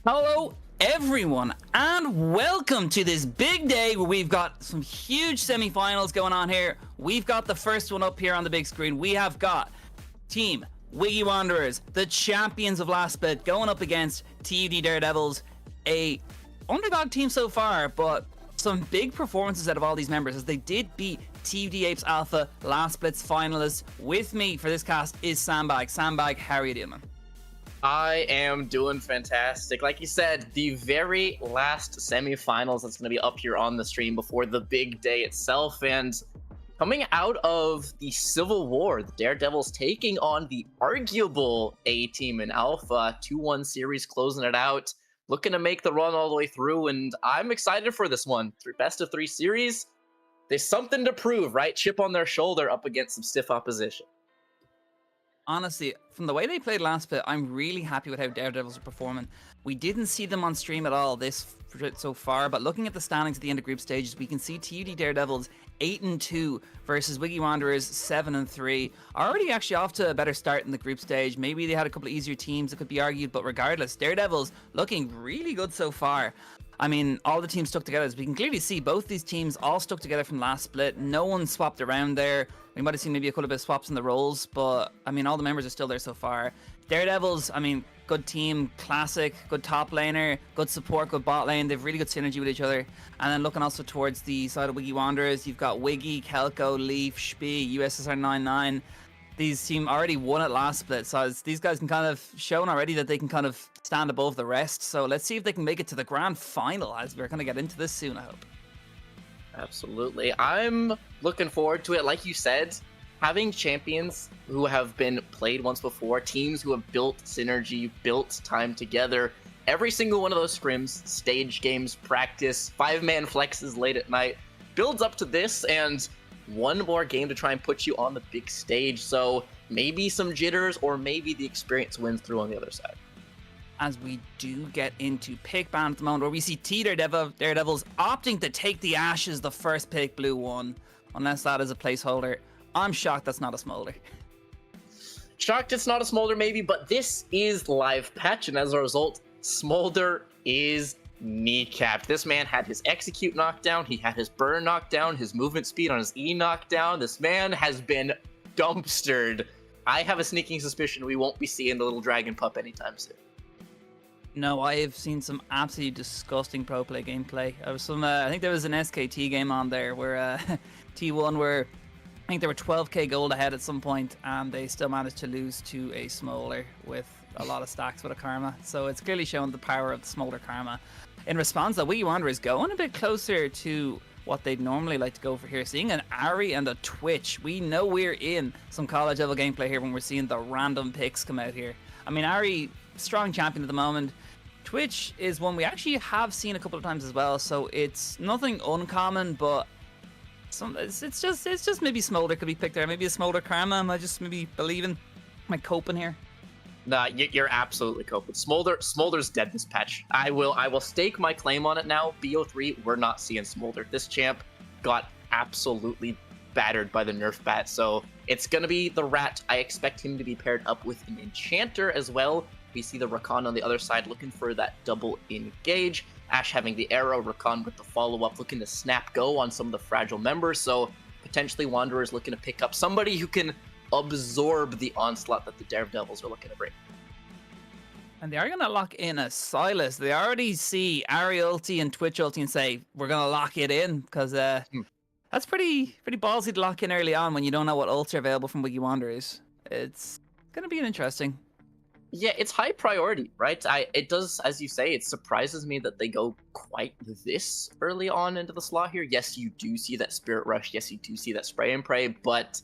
Hello everyone and welcome to this big day where we've got some huge semi-finals going on here. We've got the first one up here on the big screen. We have got Team Wiggy Wanderers, the champions of last split, going up against TUD Daredevils, a underdog team so far, but some big performances out of all these members as they did beat TUD Apes Alpha last split's finalists. With me for this cast is Sandbag. Sandbag, how are you doing, man? I am doing fantastic. Like you said, the very last semifinals that's going to be up here on the stream before the big day itself. And coming out of the Civil War, the Daredevils taking on the arguable A team in Alpha, 2-1 series closing it out, looking to make the run all the way through. And I'm excited for this one. Best of 3 series. There's something to prove, right? Chip on their shoulder up against some stiff opposition. Honestly, from the way they played last split, I'm really happy with how Daredevils are performing. We didn't see them on stream at all so far, but looking at the standings at the end of group stages, we can see TUD Daredevils 8-2 versus Wiggy Wanderers 7-3. Already actually off to a better start in the group stage. Maybe they had a couple of easier teams that could be argued, but regardless, Daredevils looking really good so far. I mean, all the teams stuck together. As we can clearly see, both these teams all stuck together from last split. No one swapped around there. We might have seen maybe a couple of bit of swaps in the roles, but I mean, all the members are still there so far. Daredevils, I mean, good team, classic, good top laner, good support, good bot lane. They have really good synergy with each other. And then looking also towards the side of Wiggy Wanderers, you've got Wiggy, Kelko, Leaf, Spee, USSR 99. These team already won at last split, so these guys can kind of shown already that they can kind of stand above the rest. So let's see if they can make it to the grand final, as we're going to get into this soon, I hope. Absolutely. I'm looking forward to it. Like you said, having champions who have been played once before, teams who have built synergy, built time together, every single one of those scrims, stage games, practice, 5-man flexes late at night, builds up to this, and one more game to try and put you on the big stage. So maybe some jitters, or maybe the experience wins through on the other side. As we do get into pick ban at the moment, where we see Daredevils opting to take the Ashes, the first pick, blue one, unless that is a placeholder. I'm shocked that's not a Smolder. Shocked it's not a Smolder maybe, but this is live patch, and as a result, Smolder is kneecapped. This man had his execute knocked down, he had his burn knocked down, his movement speed on his E knocked down. This man has been dumpstered. I have a sneaking suspicion we won't be seeing the little dragon pup anytime soon. No, I have seen some absolutely disgusting pro play gameplay. I think there was an SKT game on there where T1 were, I think they were 12k gold ahead at some point, and they still managed to lose to a Smolder with a lot of stacks with a Karma. So it's clearly shown the power of the Smolder Karma. In response, the Wiggy Wanderers going a bit closer to what they'd normally like to go for here. Seeing an Ari and a Twitch. We know we're in some college level gameplay here when we're seeing the random picks come out here. I mean, Ari, strong champion at the moment. Twitch is one we actually have seen a couple of times as well, so it's nothing uncommon, but it's just maybe Smolder could be picked there. Maybe a Smolder Karma. Am I just maybe believing? Am I coping here? Nah, you're absolutely coping. Smolder's dead this patch. I will stake my claim on it now. BO3, we're not seeing Smolder. This champ got absolutely battered by the nerf bat, so it's gonna be the Rat. I expect him to be paired up with an Enchanter as well. We see the Rakan on the other side looking for that double engage. Ash having the arrow, Rakan with the follow-up, looking to snap go on some of the fragile members. So potentially Wanderers looking to pick up somebody who can absorb the onslaught that the Daredevils are looking to bring. And they are going to lock in a Silas. They already see Ari ulti and Twitch ulti and say, we're going to lock it in, because that's pretty ballsy to lock in early on when you don't know what ults are available from Wiggy Wanderers. It's going to be interesting. Yeah, it's high priority, right? It does, as you say, it surprises me that they go quite this early on into the slot here. Yes, you do see that Spirit Rush. Yes, you do see that Spray and Pray, but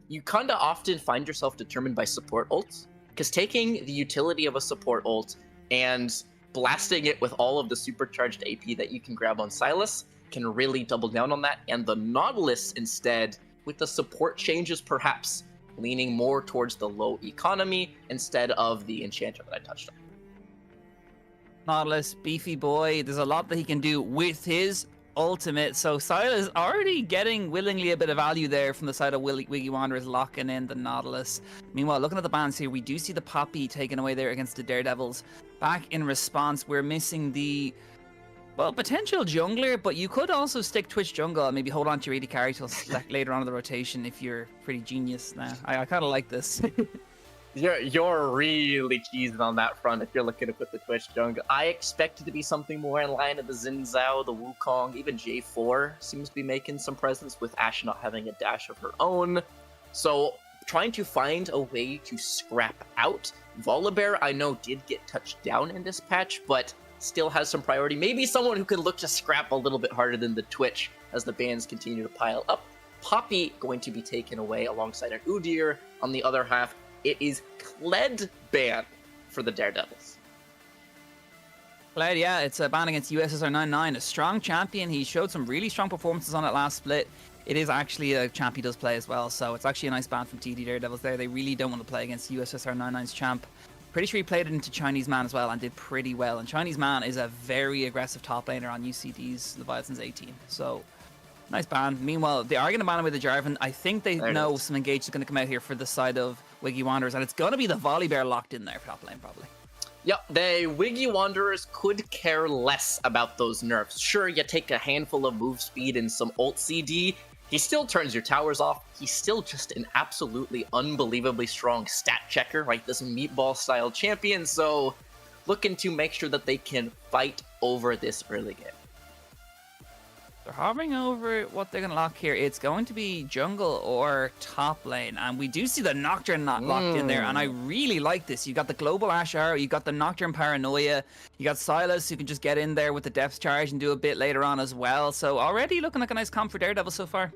you kind of often find yourself determined by support ults, because taking the utility of a support ult and blasting it with all of the supercharged AP that you can grab on Silas can really double down on that, and the Nautilus instead, with the support changes perhaps leaning more towards the low economy instead of the Enchanter that I touched on. Nautilus, beefy boy. There's a lot that he can do with his ultimate. So Silas already getting willingly a bit of value there from the side of Wiggy Wanderers, locking in the Nautilus. Meanwhile, looking at the bans here, we do see the Poppy taken away there against the Daredevils. Back in response, we're missing the, well, potential jungler, but you could also stick Twitch jungle and maybe hold on to your AD carry till later on in the rotation if you're pretty genius now. I kind of like this. You're really cheesing on that front if you're looking to put the Twitch jungle. I expect it to be something more in line of the Xin Zhao, the Wukong, even J4 seems to be making some presence with Ashe not having a dash of her own. So trying to find a way to scrap out. Volibear, I know, did get touched down in this patch, but still has some priority. Maybe someone who can look to scrap a little bit harder than the Twitch as the bans continue to pile up. Poppy going to be taken away alongside an Udyr. On the other half, it is Kled ban for the Daredevils. Kled, yeah, it's a ban against USSR 99, a strong champion. He showed some really strong performances on it last split. It is actually a champ he does play as well, so it's actually a nice ban from TUD Daredevils there. They really don't want to play against USSR 99's champ. Pretty sure he played it into Chinese Man as well and did pretty well. And Chinese Man is a very aggressive top laner on UCD's Leviathan's 18, so nice ban. Meanwhile, they are going to ban him with the Jarvan. I think they know some engage is going to come out here for the side of Wiggy Wanderers, and it's going to be the Volibear locked in there for top lane, probably. Yep, the Wiggy Wanderers could care less about those nerfs. Sure, you take a handful of move speed and some ult CD, he still turns your towers off. He's still just an absolutely unbelievably strong stat checker, right? This meatball-style champion, so looking to make sure that they can fight over this early game. They're hovering over what they're going to lock here. It's going to be jungle or top lane. And we do see the Nocturne not locked in there. And I really like this. You got the Global Ash Arrow. You got the Nocturne Paranoia. You got Silas who can just get in there with the depth charge and do a bit later on as well. So already looking like a nice comp for Daredevil so far.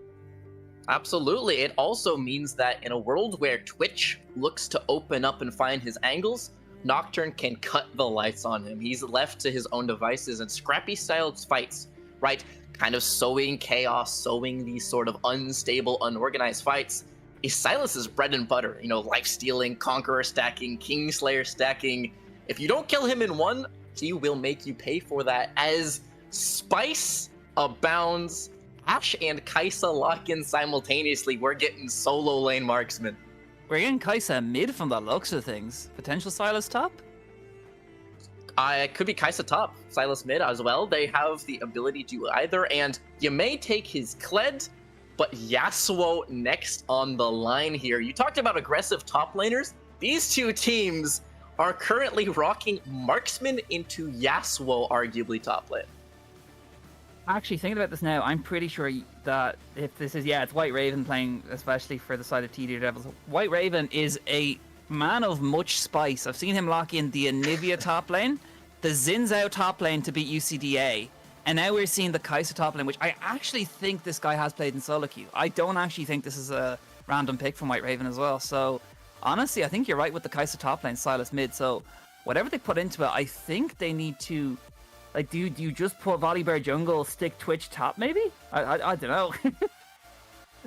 Absolutely. It also means that in a world where Twitch looks to open up and find his angles, Nocturne can cut the lights on him. He's left to his own devices and scrappy-styled fights, right? Kind of sowing chaos, sowing these sort of unstable, unorganized fights is Silas's bread and butter. You know, life stealing, conqueror stacking, kingslayer stacking. If you don't kill him in one, he will make you pay for that. As spice abounds, Ashe and Kai'Sa lock in simultaneously. We're getting solo lane marksman. We're getting Kai'Sa mid from the looks of things. Potential Silas top? It could be Kai'Sa top, Silas mid as well. They have the ability to do either, and you may take his Kled, but Yasuo next on the line here. You talked about aggressive top laners. These two teams are currently rocking marksman into Yasuo, arguably top lane. Actually, thinking about this now, I'm pretty sure that if this is, yeah, it's White Raven playing, especially for the side of TD Devils. White Raven is a man of much spice. I've seen him lock in the Anivia top lane, the Xin Zhao top lane to beat UCDA, and now we're seeing the Kai'Sa top lane, which I actually think this guy has played in solo queue. I don't actually think this is a random pick from White Raven as well. So honestly, I think you're right with the Kai'Sa top lane, Silas mid. So whatever they put into it, I think they need to, like, do you just put Volibear jungle, stick Twitch top maybe? I don't know.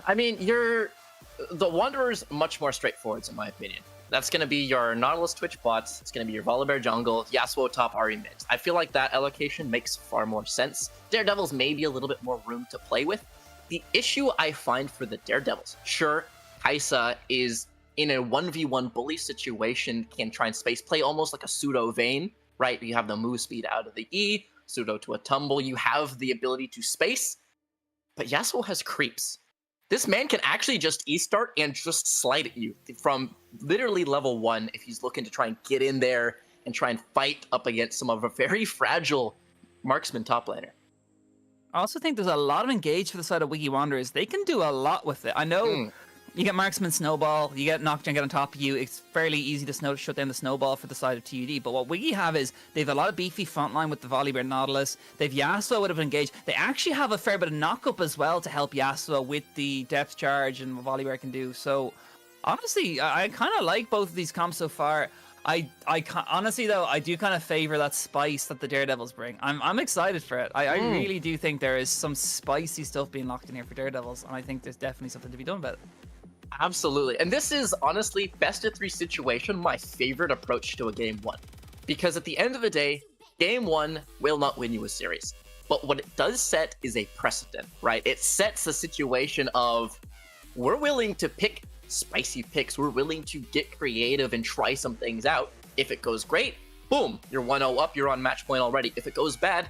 I mean, the Wanderers much more straightforward in my opinion. That's going to be your Nautilus Twitch bots. It's going to be your Volibear jungle, Yasuo top, Ahri mid. I feel like that allocation makes far more sense. Daredevils may be a little bit more room to play with. The issue I find for the Daredevils, sure, Kai'Sa is in a 1v1 bully situation, can try and space play almost like a pseudo Vayne, right? You have the move speed out of the E, pseudo to a tumble. You have the ability to space, but Yasuo has creeps. This man can actually just E-start and just slide at you from literally level 1 if he's looking to try and get in there and try and fight up against some of a very fragile marksman top laner. I also think there's a lot of engage for the side of Wiggy Wanderers. They can do a lot with it. I know you get Marksman Snowball, you get Nocturne get on top of you. It's fairly easy to shut down the Snowball for the side of TUD. But what Wiggy have is they have a lot of beefy frontline with the Volibear Nautilus. They've Yasuo would have engaged. They actually have a fair bit of knock-up as well to help Yasuo with the depth charge and what Volibear can do. So honestly, I kind of like both of these comps so far. Honestly though, I do kind of favor that spice that the Daredevils bring. I'm excited for it. I really do think there is some spicy stuff being locked in here for Daredevils, and I think there's definitely something to be done about it. Absolutely. And this is honestly, best of 3 situation, my favorite approach to a game 1. Because at the end of the day, game 1 will not win you a series. But what it does set is a precedent, right? It sets a situation of we're willing to pick spicy picks. We're willing to get creative and try some things out. If it goes great, boom, you're 1-0 up, you're on match point already. If it goes bad,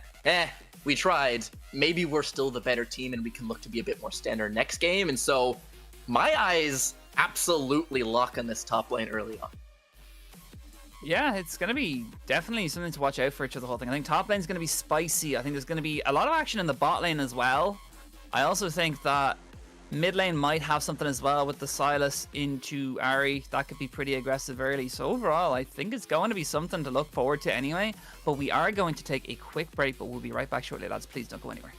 we tried. Maybe we're still the better team and we can look to be a bit more standard next game. And so my eyes absolutely lock on this top lane early on. Yeah, it's going to be definitely something to watch out for through the whole thing. I think top lane's going to be spicy. I think there's going to be a lot of action in the bot lane as well. I also think that mid lane might have something as well with the Silas into Ahri. That could be pretty aggressive early. So overall, I think it's going to be something to look forward to anyway. But we are going to take a quick break, but we'll be right back shortly, lads. Please don't go anywhere.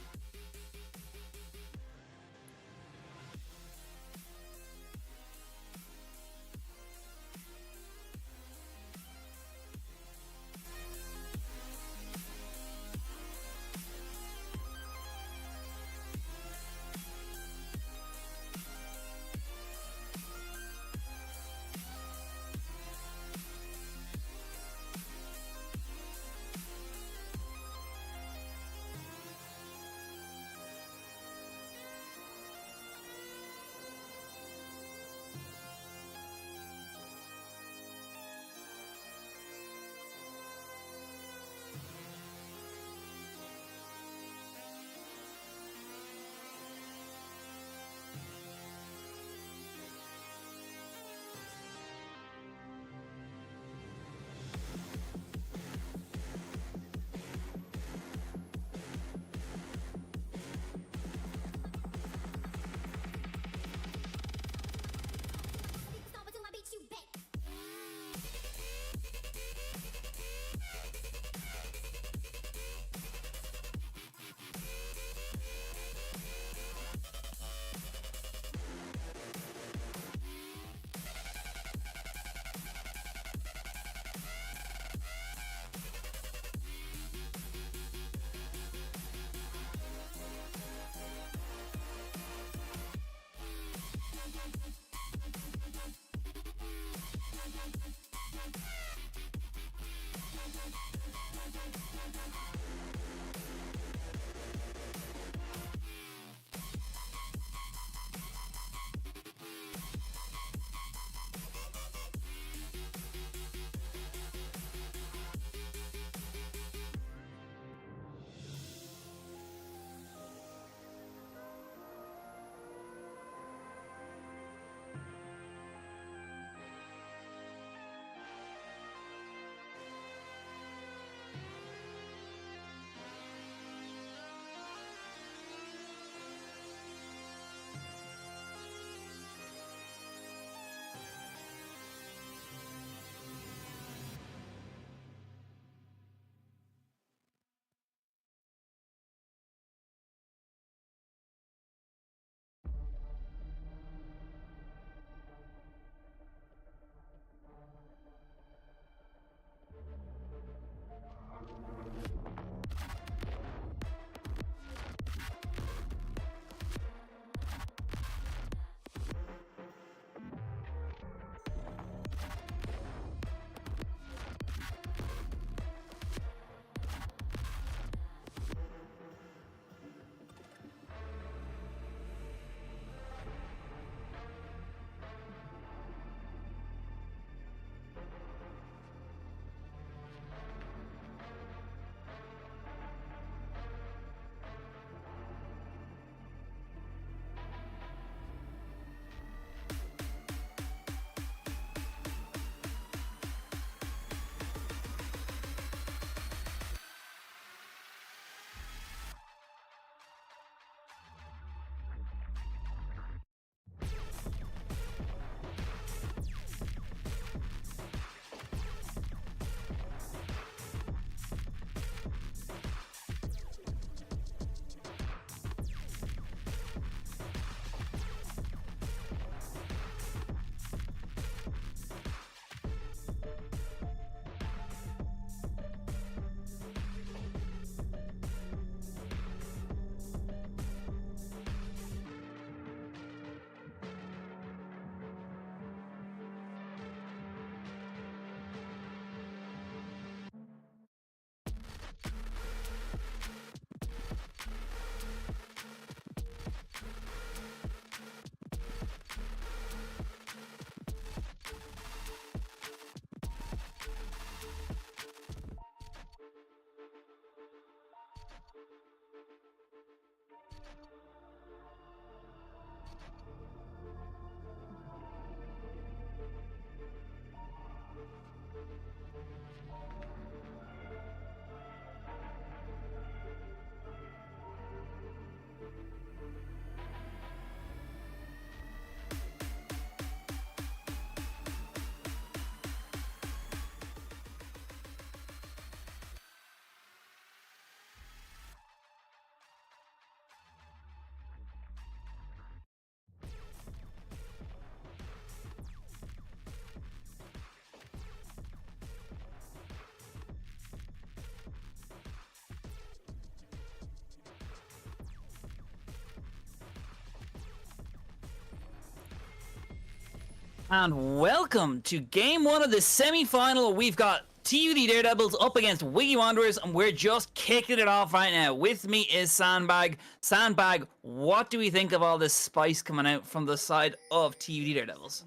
And welcome to game one of the semi-final. We've got TUD Daredevils up against Wiggy Wanderers, and we're just kicking it off right now. With me is Sandbag. Sandbag, what do we think of all this spice coming out from the side of TUD Daredevils?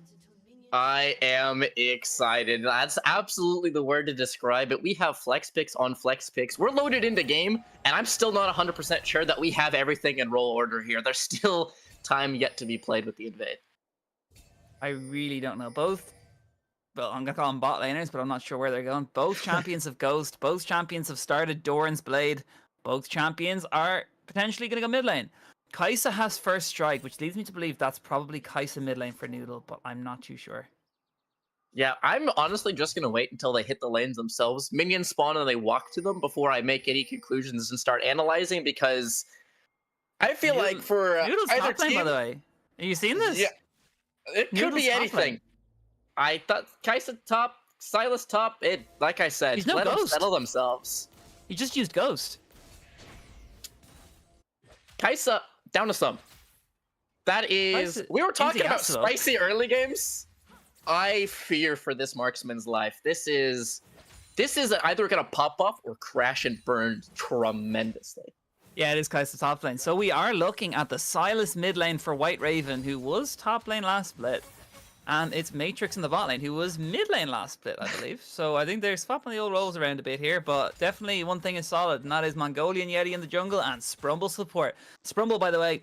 I am excited. That's absolutely the word to describe it. We have flex picks on flex picks. We're loaded into game, and I'm still not 100% sure that we have everything in roll order here. There's still time yet to be played with the invade. I really don't know. Both, well, I'm going to call them bot laners, but I'm not sure where they're going. Both champions have Ghost. Both champions have started Doran's Blade. Both champions are potentially going to go mid lane. Kai'Sa has first strike, which leads me to believe that's probably Kai'Sa mid lane for Noodle, but I'm not too sure. Yeah, I'm honestly just going to wait until they hit the lanes themselves. Minions spawn and they walk to them before I make any conclusions and start analyzing, because I feel like for Noodle's either top lane, team, by the way. Have you seen this? Yeah, it could Noodle's be top anything. lane. I thought Kai'Sa top, Silas top. It, like I said, He's no let them Ghost. settle themselves. He just used Ghost. Kai'Sa down to some. That is, Kai'Sa, we were talking easy about ass, though. spicy early games. I fear for this marksman's life. This is either gonna pop off or crash and burn tremendously. Yeah, it is Kai'Sa top lane. So we are looking at the Silas mid lane for White Raven, who was top lane last split. And it's Matrix in the bot lane, who was mid lane last split, I believe. So I think they're swapping the old roles around a bit here, but definitely one thing is solid, and that is Mongolian Yeti in the jungle and Sprumble support. Sprumble, by the way,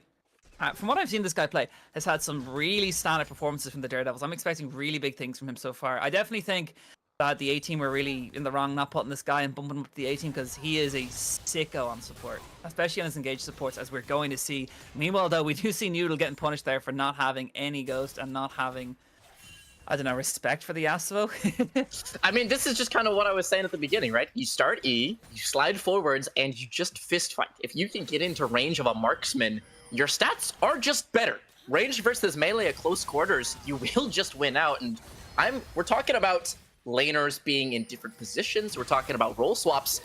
from what I've seen this guy play, has had some really standout performances from the Daredevils. I'm expecting really big things from him so far. I definitely think that the A-team were really in the wrong not putting this guy and bumping him up to the A-team, because he is a sicko on support, especially on his engaged supports, as we're going to see. Meanwhile, though, we do see Noodle getting punished there for not having any Ghost and not having, I don't know, respect for the Yasuo. I mean, this is just kind of what I was saying at the beginning, right? You start E, you slide forwards, and you just fist fight. If you can get into range of a marksman, your stats are just better. Range versus melee at close quarters, you will just win out. And we're talking about laners being in different positions. We're talking about role swaps.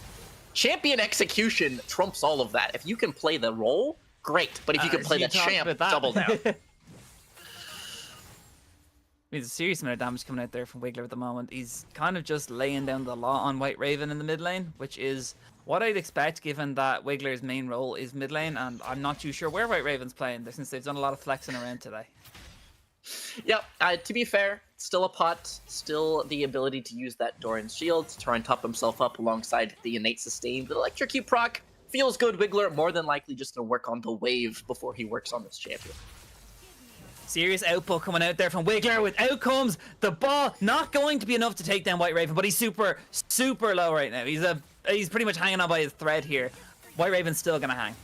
Champion execution trumps all of that. If you can play the role, great. But if you can play the champ, double down. There's a serious amount of damage coming out there from Wiggler at the moment. He's kind of just laying down the law on White Raven in the mid lane, which is what I'd expect given that Wiggler's main role is mid lane, and I'm not too sure where White Raven's playing since they've done a lot of flexing around today. Yep, to be fair, still a pot, still the ability to use that Doran's shield to try and top himself up alongside the innate sustain. The electrocute proc feels good. Wiggler more than likely just going to work on the wave before he works on this champion. Serious output coming out there from Wiggler with outcomes. The ball not going to be enough to take down White Raven, but he's super low right now. He's pretty much hanging on by his thread here. White Raven's still gonna hang.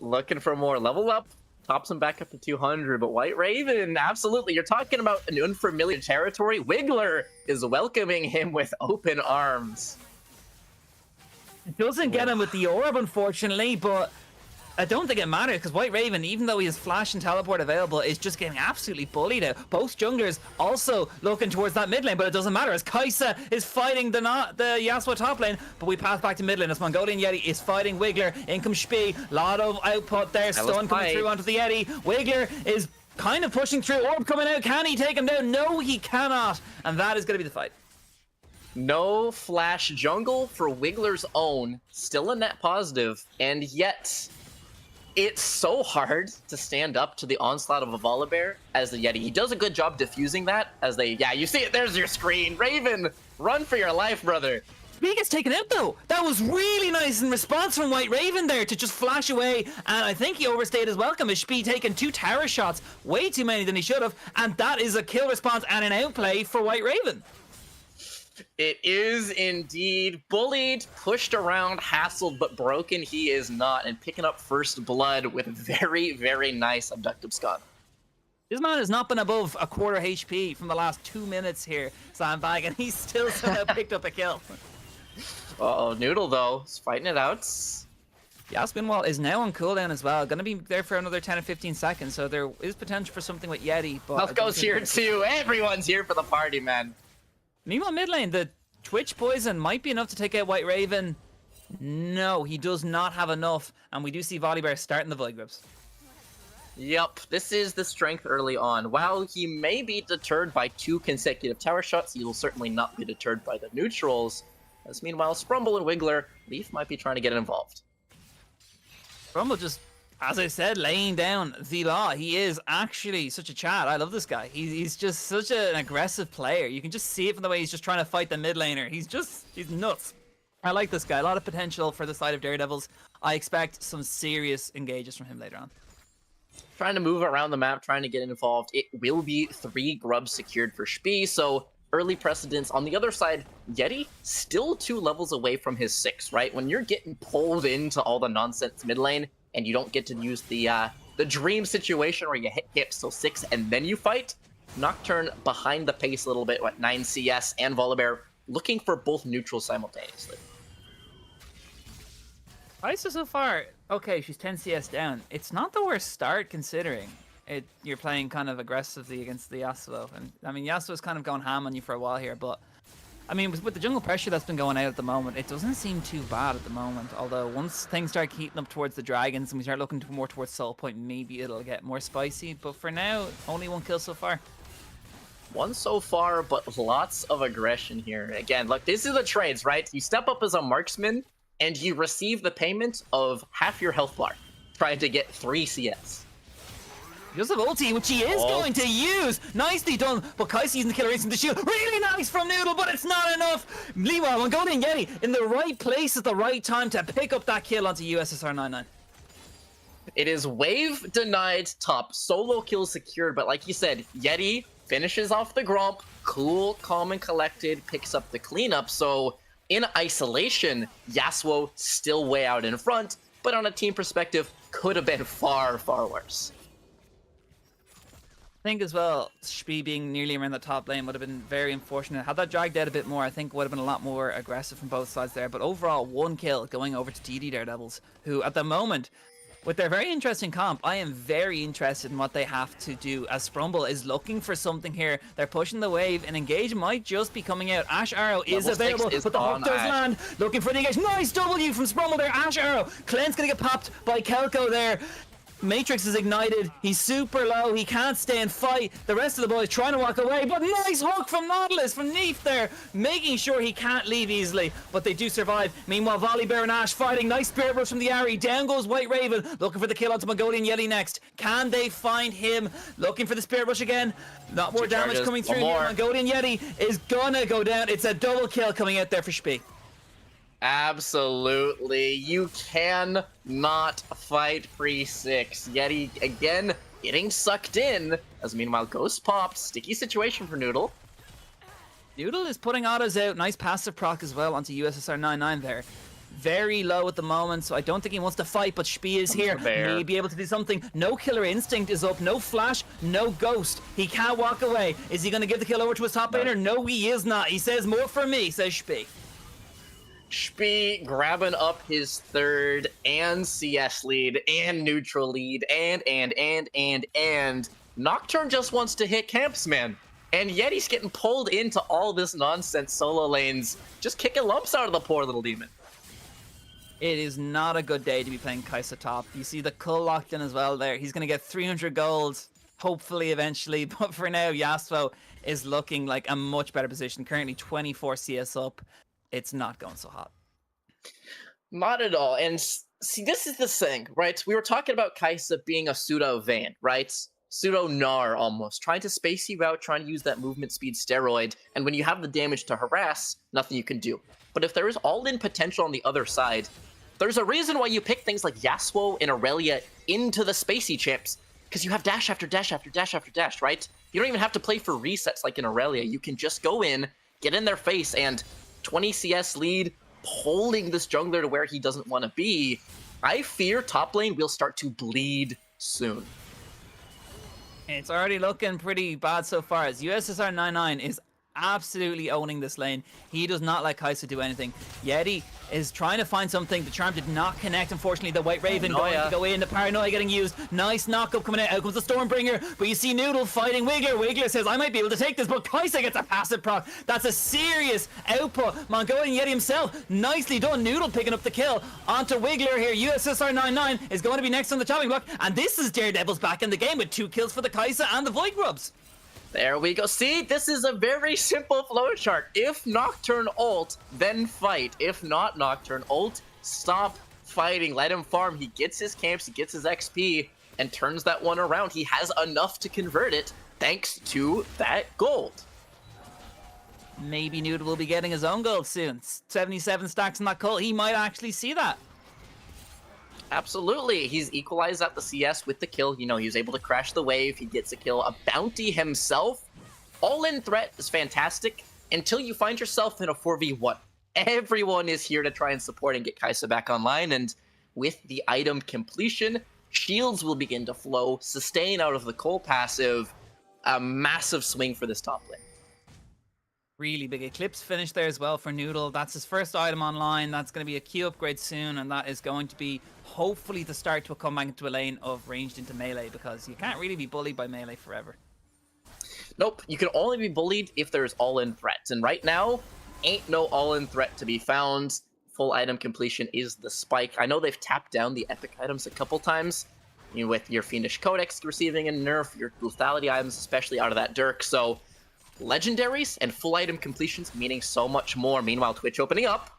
Looking for more level up, tops him back up to 200, but White Raven, absolutely. You're talking about an unfamiliar territory. Wiggler is welcoming him with open arms. It doesn't get him with the orb, unfortunately, but I don't think it matters, because White Raven, even though he has flash and teleport available, is just getting absolutely bullied out. Both junglers also looking towards that mid lane, but it doesn't matter as Kai'Sa is fighting the Yasuo top lane, but we pass back to mid lane as Mongolian Yeti is fighting Wiggler. In comes Spee, lot of output there, stun coming through onto the Yeti. Wiggler is kind of pushing through, orb coming out, can he take him down? No, he cannot, and that is going to be the fight. No flash jungle for Wiggler's own, still a net positive, and yet it's so hard to stand up to the onslaught of a Volibear as the Yeti. He does a good job diffusing that as yeah, you see it, there's your screen. Raven, run for your life, brother. He gets taken out though. That was really nice in response from White Raven there to just flash away, and I think he overstayed his welcome as Spee taking 2 tower shots, way too many than he should have, and that is a kill response and an outplay for White Raven. It is indeed. Bullied, pushed around, hassled, but broken he is not, and picking up first blood with very, very nice abductive scud. This man has not been above a quarter HP from the last 2 minutes here, Sandbag, and he's still somehow picked up a kill. Uh-oh, Noodle, though, is fighting it out. Yasminwall is now on cooldown as well. Going to be there for another 10 or 15 seconds, so there is potential for something with Yeti. But Health here too. Everyone's here for the party, man. Meanwhile, mid lane, the Twitch poison might be enough to take out White Raven. No, he does not have enough, and we do see Volibear starting the Void Grips. Yep, this is the strength early on. While he may be deterred by 2 consecutive tower shots, he will certainly not be deterred by the neutrals. As meanwhile, Sprumble and Wiggler, Leaf might be trying to get involved. Sprumble just, as I said, laying down the law. He is actually such a Chad. I love this guy. He's just such an aggressive player. You can just see it from the way he's just trying to fight the mid laner. He's nuts. I like this guy. A lot of potential for the side of Daredevils. I expect some serious engages from him later on. Trying to move around the map, trying to get involved. It will be 3 grubs secured for Spee, so early precedence. On the other side, Yeti still 2 levels away from his 6, right? When you're getting pulled into all the nonsense mid lane and you don't get to use the dream situation where you hit hips till 6 and then you fight, Nocturne behind the pace a little bit, what, 9 CS, and Volibear looking for both neutrals simultaneously. Isa so far, okay, she's 10 CS down. It's not the worst start considering you're playing kind of aggressively against the Yasuo. And I mean, Yasuo's kind of going ham on you for a while here, but I mean, with the jungle pressure that's been going out at the moment, it doesn't seem too bad at the moment. Although once things start heating up towards the dragons and we start looking more towards Soul Point, maybe it'll get more spicy. But for now, only 1 kill so far. 1 so far, but lots of aggression here. Again, look, this is the trades, right? You step up as a marksman, and you receive the payment of half your health bar, trying to get 3 CS. Joseph ulti, which he is going to use. Nicely done, but Kai's using the killer instinct to shield. Really nice from Noodle, but it's not enough. Meanwhile, Mongolian Yeti in the right place at the right time to pick up that kill onto USSR 99. It is wave denied top, solo kill secured, but like you said, Yeti finishes off the Gromp, cool, calm, and collected, picks up the cleanup, so in isolation, Yasuo still way out in front, but on a team perspective, could have been far, far worse. I think as well, Spee being nearly around the top lane would have been very unfortunate. Had that dragged out a bit more, I think would have been a lot more aggressive from both sides there. But overall, 1 kill going over to TUD Daredevils, who at the moment, with their very interesting comp, I am very interested in what they have to do, as Sprumble is looking for something here. They're pushing the wave, and Engage might just be coming out. Ash Arrow is available, but the hook does land. Looking for the Engage. Nice W from Sprumble there. Ash Arrow. Clint's gonna get popped by Kelko there. Matrix is ignited. He's super low. He can't stay and fight. The rest of the boys trying to walk away, but nice hook from Nautilus, from Neef there, making sure he can't leave easily, but they do survive. Meanwhile, Volibear and Ash fighting. Nice Spirit Rush from the Ahri. Down goes White Raven, looking for the kill onto Mongolian Yeti next. Can they find him? Looking for the Spirit Rush again. Not more damage coming through here. Mongolian Yeti is gonna go down. It's a double kill coming out there for Spee. Absolutely. You cannot fight free 6. Yeti, again, getting sucked in. As meanwhile, Ghost popped. Sticky situation for Noodle. Noodle is putting autos out. Nice passive proc as well onto USSR 99 there. Very low at the moment, so I don't think he wants to fight, but Spee is here. May be able to do something. No killer instinct is up. No flash, no ghost. He can't walk away. Is he going to give the kill over to his top laner? No, he is not. He says, more for me, says Spee. Spee grabbing up his 3rd and CS lead and neutral lead and Nocturne just wants to hit camps, man. And Yeti's getting pulled into all this nonsense solo lanes, just kicking lumps out of the poor little demon. It is not a good day to be playing Kai'Sa top. You see the Cull locked in as well there. He's going to get 300 gold, hopefully eventually, but for now, Yasuo is looking like a much better position. Currently 24 CS up. It's not going so hot. Not at all. And see, this is the thing, right? We were talking about Kai'Sa being a pseudo Vayne, right? pseudo-gnar almost, trying to space you out, trying to use that movement speed steroid, and when you have the damage to harass, nothing you can do. But if there is all-in potential on the other side, there's a reason why you pick things like Yasuo and Aurelia into the spacey champs, because you have dash after dash after dash after dash, right? You don't even have to play for resets like in Aurelia. You can just go in, get in their face, and 20 CS lead, holding this jungler to where he doesn't want to be. I fear top lane will start to bleed soon. It's already looking pretty bad so far, as USSR 99 is absolutely owning this lane. He does not let Kai'Sa do anything. Yeti is trying to find something. The charm did not connect, unfortunately. The White Raven going to go in. The Paranoia getting used. Nice knockup coming out. Out comes the Stormbringer. But you see Noodle fighting Wiggler. Wiggler says, I might be able to take this, but Kai'Sa gets a passive proc. That's a serious output. Mongolian Yeti himself, nicely done. Noodle picking up the kill onto Wiggler here. USSR 99 is going to be next on the chopping block. And this is Daredevils back in the game with 2 kills for the Kai'Sa and the Void Grubs. There we go. See, this is a very simple flowchart. If Nocturne ult, then fight. If not Nocturne ult, stop fighting. Let him farm. He gets his camps, he gets his XP, and turns that one around. He has enough to convert it thanks to that gold. Maybe Noodle will be getting his own gold soon. 77 stacks in that cult. He might actually see that. Absolutely. He's equalized at the CS with the kill. You know, he was able to crash the wave. He gets a kill. A bounty himself. All-in threat is fantastic until you find yourself in a 4v1. Everyone is here to try and support and get Kai'Sa back online. And with the item completion, shields will begin to flow, sustain out of the Cole passive. A massive swing for this top lane. Really big Eclipse finish there as well for Noodle. That's his first item online. That's going to be a Q upgrade soon, and that is going to be hopefully the start to a comeback into a lane of ranged into melee, because you can't really be bullied by melee forever. Nope, you can only be bullied if there's all-in threats, and right now, ain't no all-in threat to be found. Full item completion is the spike. I know they've tapped down the epic items a couple times, you know, with your Fiendish Codex receiving a nerf, your lethality items, especially out of that Dirk, so legendaries and full item completions meaning so much more. Meanwhile, Twitch opening up.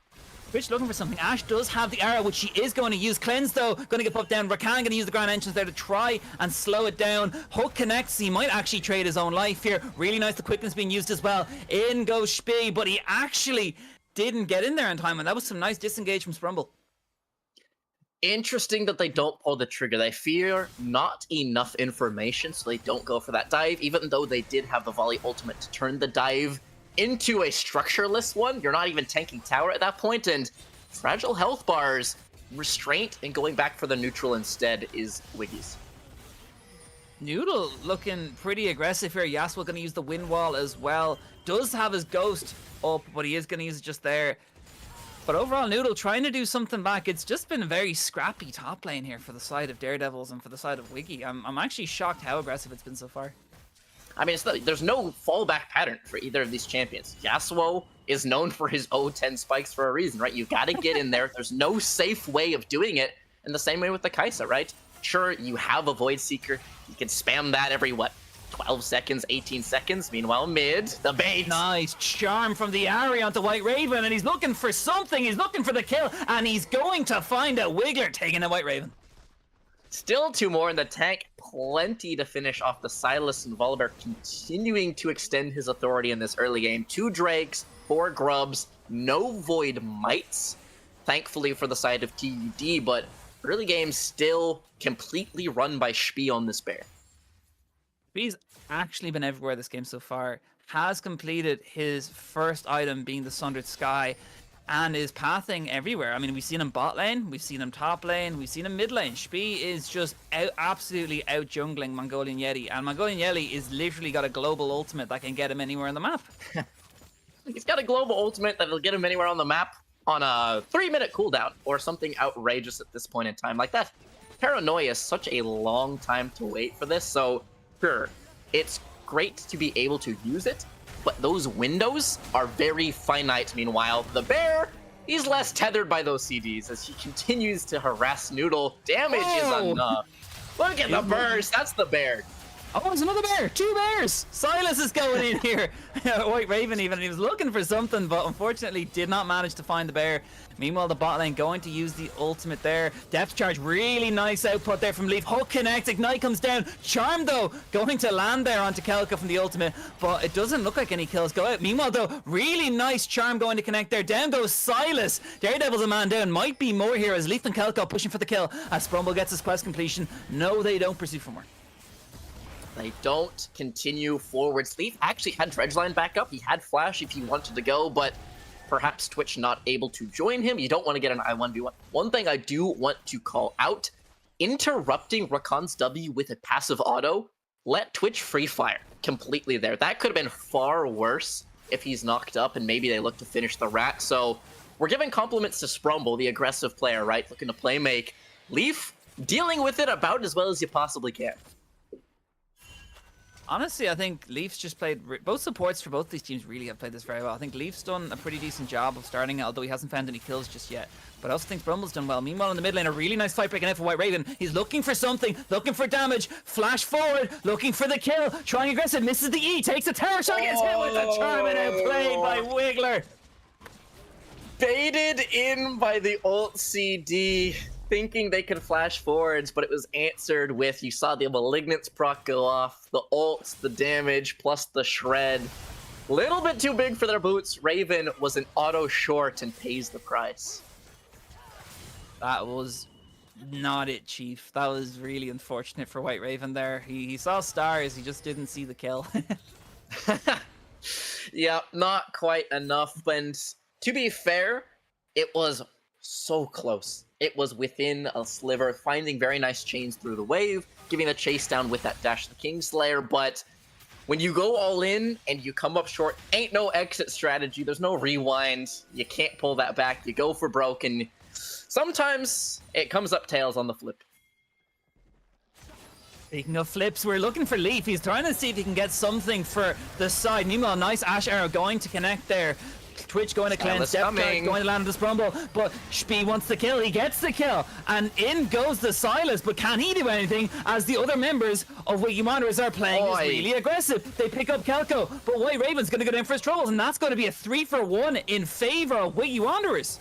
Twitch looking for something. Ash does have the arrow, which she is going to use. Cleanse, though, going to get popped down. Rakan going to use the ground entrance there to try and slow it down. Hook connects. He might actually trade his own life here. Really nice. The quickness being used as well. In goes Spee, but he actually didn't get in there in time, and that was some nice disengage from Sprumble. Interesting that they don't pull the trigger. They fear not enough information, so they don't go for that dive, even though they did have the volley ultimate to turn the dive into a structureless one. You're not even tanking tower at that point, and fragile health bars, restraint, and going back for the neutral instead is Wiggy's. Noodle looking pretty aggressive here. Yasuo going to use the wind wall as well. Does have his ghost up, but he is going to use it just there. But overall, Noodle trying to do something back. It's just been a very scrappy top lane here for the side of Daredevils and for the side of Wiggy. I'm actually shocked how aggressive it's been so far. I mean, there's no fallback pattern for either of these champions. Yasuo is known for his O10 spikes for a reason, right? You got to get in there. There's no safe way of doing it. And the same way with the Kai'Sa, right? Sure, you have a Void Seeker. You can spam that every, 12 seconds, 18 seconds. Meanwhile, mid, the bait. Nice charm from the Ahri onto White Raven, and he's looking for something. He's looking for the kill, and he's going to find a Wiggler taking the White Raven. Still 2 more in the tank. Plenty to finish off the Silas, and Volibear continuing to extend his authority in this early game. 2 Drakes, 4 Grubs, no Void Mites. Thankfully for the side of TUD, but early game still completely run by Spee on this bear. He's actually been everywhere this game so far. Has completed his first item being the Sundered Sky, and is pathing everywhere. I mean, we've seen him bot lane, we've seen him top lane, we've seen him mid lane. Spee is just absolutely out jungling Mongolian Yeti, and Mongolian Yeti is literally got a global ultimate that can get him anywhere on the map. He's got a global ultimate that'll get him anywhere on the map on a 3-minute cooldown, or something outrageous at this point in time. Like that Paranoia is such a long time to wait for this, so sure, it's great to be able to use it, but those windows are very finite. Meanwhile, the bear, he's less tethered by those CDs as he continues to harass Noodle. Damage is enough. Look at the burst. That's the bear. Oh, there's another bear! 2 bears! Silas is going in here! White Raven even, he was looking for something, but unfortunately did not manage to find the bear. Meanwhile, the bot lane going to use the ultimate there. Depth charge, really nice output there from Leaf. Hook connects, Ignite comes down. Charm, though, going to land there onto KOKA from the ultimate, but it doesn't look like any kills go out. Meanwhile, though, really nice Charm going to connect there. Down goes Silas. Daredevil's a man down. Might be more here as Leaf and KOKA pushing for the kill as Sprumble gets his quest completion. No, they don't pursue for more. They don't continue forward. Leaf actually had Dredgeline back up. He had Flash if he wanted to go, but perhaps Twitch not able to join him. You don't want to get an I1v1. One thing I do want to call out, interrupting Rakan's W with a passive auto, let Twitch free fire completely there. That could have been far worse if he's knocked up and maybe they look to finish the rat. So we're giving compliments to Sprumble, the aggressive player, right? Looking to play make. Leaf dealing with it about as well as you possibly can. Honestly, I think Leafs just played... Both supports for both these teams really have played this very well. I think Leafs done a pretty decent job of starting it, although he hasn't found any kills just yet. But I also think Brumble's done well. Meanwhile, in the mid lane, a really nice fight breaking out for White Raven. He's looking for something, looking for damage. Flash forward, looking for the kill. Trying aggressive, misses the E, takes a tower shot, gets hit with a charm, and outplayed by Wiggler. Baited in by the ult CD, thinking they could flash forwards, but it was answered with, you saw the Malignance proc go off, the ults, the damage, plus the shred. Little bit too big for their boots. Raven was an auto short and pays the price. That was not it, Chief. That was really unfortunate for White Raven there. He saw stars, he just didn't see the kill. Yeah, not quite enough. And to be fair, it was so close. It was within a sliver, finding very nice chains through the wave, giving a chase down with that dash the Kingslayer, but when you go all in and you come up short, ain't no exit strategy, there's no rewind, you can't pull that back, you go for broke, and sometimes it comes up tails on the flip. Speaking of flips, we're looking for Leaf. He's trying to see if he can get something for the side. Meanwhile, nice Ash Arrow going to connect there. Twitch going to cleanse, Depth going to land the Sprumble, but Spee wants the kill, he gets the kill, and in goes the Silas, but can he do anything as the other members of Wiggy Wanderers are playing is really aggressive. They pick up Kelko, but White Raven's going to go down for his troubles, and that's going to be a 3-for-1 in favor of Wiggy Wanderers.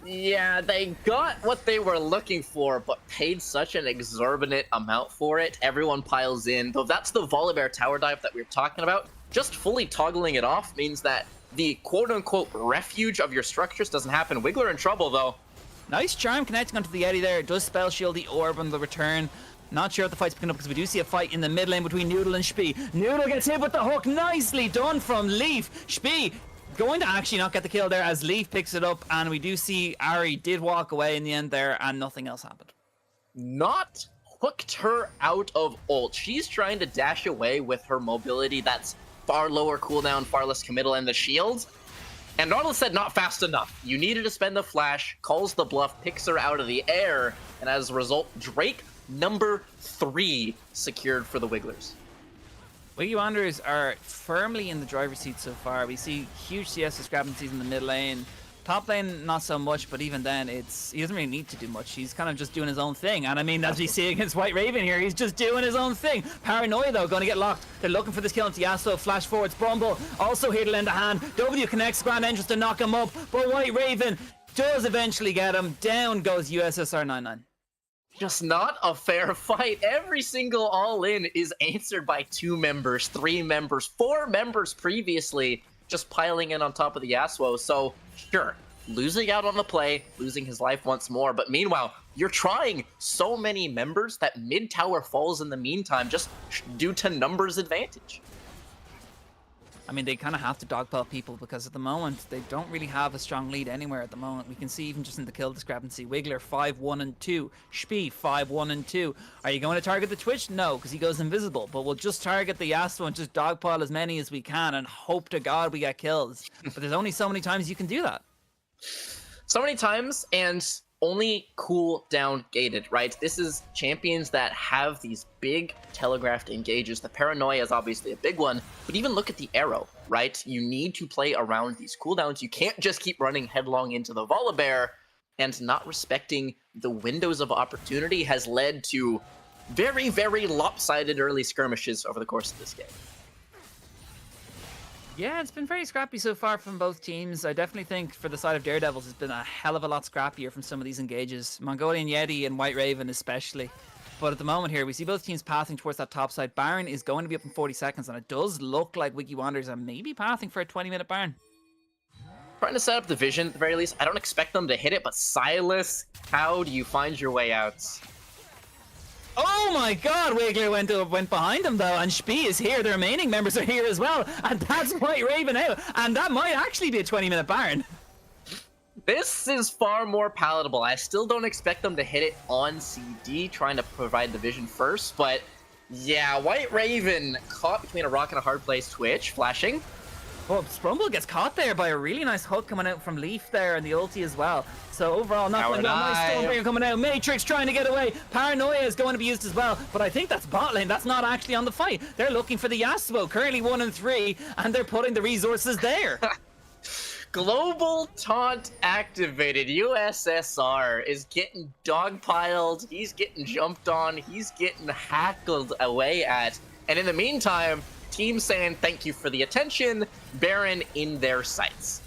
Yeah, they got what they were looking for, but paid such an exorbitant amount for it. Everyone piles in, though that's the Volibear tower dive that we were talking about. Just fully toggling it off means that the quote-unquote refuge of your structures doesn't happen. Wiggler in trouble, though. Nice charm connecting onto the Eddy there. It does spell shield the orb on the return. Not sure if the fight's picking up because we do see a fight in the mid lane between Noodle and Spee. Noodle gets hit with the hook. Nicely done from Leaf. Spee going to actually not get the kill there as Leaf picks it up, and we do see Ari did walk away in the end there, and nothing else happened. Not hooked her out of ult. She's trying to dash away with her mobility that's far lower cooldown, far less committal, and the shield. And Nautilus said not fast enough. You needed to spend the flash, calls the bluff, picks her out of the air, and as a result, Drake number 3 secured for the Wigglers. Wiggy Wanderers are firmly in the driver's seat so far. We see huge CS discrepancies in the mid lane. Top lane, not so much, but even then, he doesn't really need to do much. He's kind of just doing his own thing. And I mean, as we see against White Raven here, he's just doing his own thing. Paranoia, though, going to get locked. They're looking for this kill into Yasuo. Flash forwards, Brumble also here to lend a hand. W connects, Grand Entrance to knock him up, but White Raven does eventually get him. Down goes USSR 99. Just not a fair fight. Every single all-in is answered by 2 members, 3 members, 4 members previously, just piling in on top of the Yasuo. So, sure, losing out on the play, losing his life once more, but meanwhile, you're trying so many members that mid-tower falls in the meantime, just due to numbers advantage. I mean, they kind of have to dogpile people because at the moment, they don't really have a strong lead anywhere at the moment. We can see even just in the kill discrepancy, Wiggler 5-1-2, Spee 5-1-2. Are you going to target the Twitch? No, because he goes invisible. But we'll just target the Yasuo and just dogpile as many as we can and hope to God we get kills. But there's only so many times you can do that. So many times, and only cool down gated, right? This is champions that have these big telegraphed engages. The Paranoia is obviously a big one, but even look at the arrow, right? You need to play around these cooldowns. You can't just keep running headlong into the Volibear, and not respecting the windows of opportunity has led to very, very lopsided early skirmishes over the course of this game. Yeah, it's been very scrappy so far from both teams. I definitely think for the side of Daredevils, it's been a hell of a lot scrappier from some of these engages. Mongolian Yeti and White Raven especially. But at the moment here, we see both teams pathing towards that top side. Baron is going to be up in 40 seconds, and it does look like Wiggy Wanderers are maybe pathing for a 20-minute Baron. Trying to set up the vision at the very least. I don't expect them to hit it, but Silas, how do you find your way out? Oh my god, Wiggler went behind him though, and Spee is here. The remaining members are here as well, and that's White Raven out, and that might actually be a 20-minute Baron. This is far more palatable. I still don't expect them to hit it on CD, trying to provide the vision first, but yeah, White Raven caught between a rock and a hard place. Twitch flashing. Well, Sprumble gets caught there by a really nice hook coming out from Leaf there, and the ulti as well. So overall, not going well. Nice Stormbringer coming out. Matrix trying to get away. Paranoia is going to be used as well, but I think that's bot lane. That's not actually on the fight. They're looking for the Yasuo, currently 1 and 3, and they're putting the resources there. Global taunt activated. USSR is getting dogpiled. He's getting jumped on. He's getting hackled away at. And in the meantime, team saying thank you for the attention. Baron in their sights.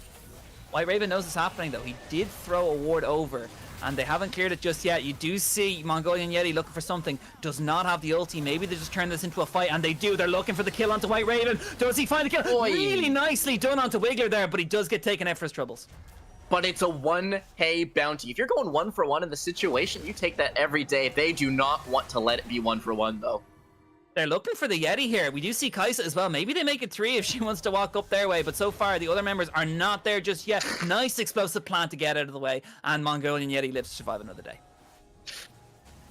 White Raven knows it's happening though. He did throw a ward over, and they haven't cleared it just yet. You do see Mongolian Yeti looking for something. Does not have the ulti. Maybe they just turn this into a fight, and they do. They're looking for the kill onto White Raven. Does he find the kill? Oy. Really nicely done onto Wiggler there, but he does get taken out for his troubles. But it's a 1K bounty. If you're going 1-for-1 in the situation, you take that every day. They do not want to let it be 1-for-1 though. They're looking for the Yeti here. We do see Kaisa as well. Maybe they make it 3 if she wants to walk up their way, but so far the other members are not there just yet. Nice explosive plan to get out of the way, and Mongolian Yeti lives to survive another day.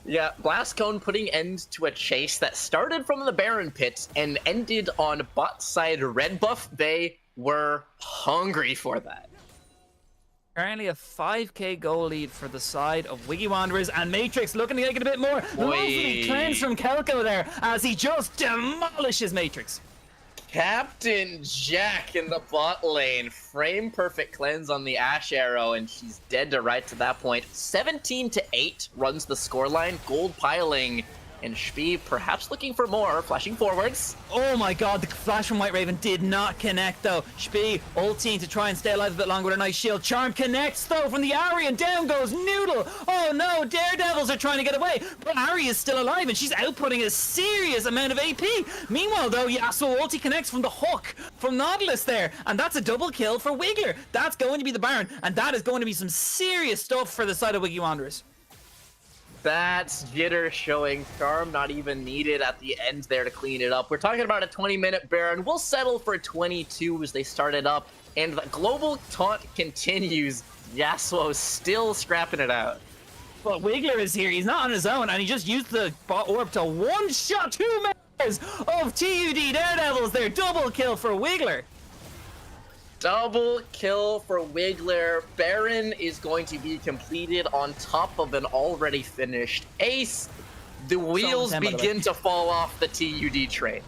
Yeah, Blast Cone putting end to a chase that started from the Baron pit and ended on bot side red buff. They were hungry for that. Currently a 5k goal lead for the side of Wiggy Wanderers, and Matrix looking to make it a bit more. Lovely cleanse from KOKA there as he just demolishes Matrix. Captain Jack in the bot lane. Frame perfect cleanse on the Ash Arrow, and she's dead to rights at that point. 17-8 runs the scoreline. Gold piling, and Spee perhaps looking for more, flashing forwards. Oh my god, the flash from White Raven did not connect though. Spee ulting to try and stay alive a bit longer with a nice shield. Charm connects though from the Ari, and down goes Noodle. Oh no, Daredevils are trying to get away, but Ari is still alive and she's outputting a serious amount of AP. Meanwhile though, Yasuo ulti connects from the hook from Nautilus there, and that's a double kill for Wiggler. That's going to be the Baron, and that is going to be some serious stuff for the side of Wiggy Wanderers. That's Jitter showing Charm not even needed at the end there to clean it up. We're talking about a 20-minute Baron. We'll settle for 22 as they start it up. And the global taunt continues. Yasuo still scrapping it out. But Wiggler is here. He's not on his own, and he just used the bot orb to one-shot 2 members of TUD Daredevils there. Double kill for Wiggler. Double kill for Wiggler. Baron is going to be completed on top of an already finished ace. The wheels begin to fall off the TUD train.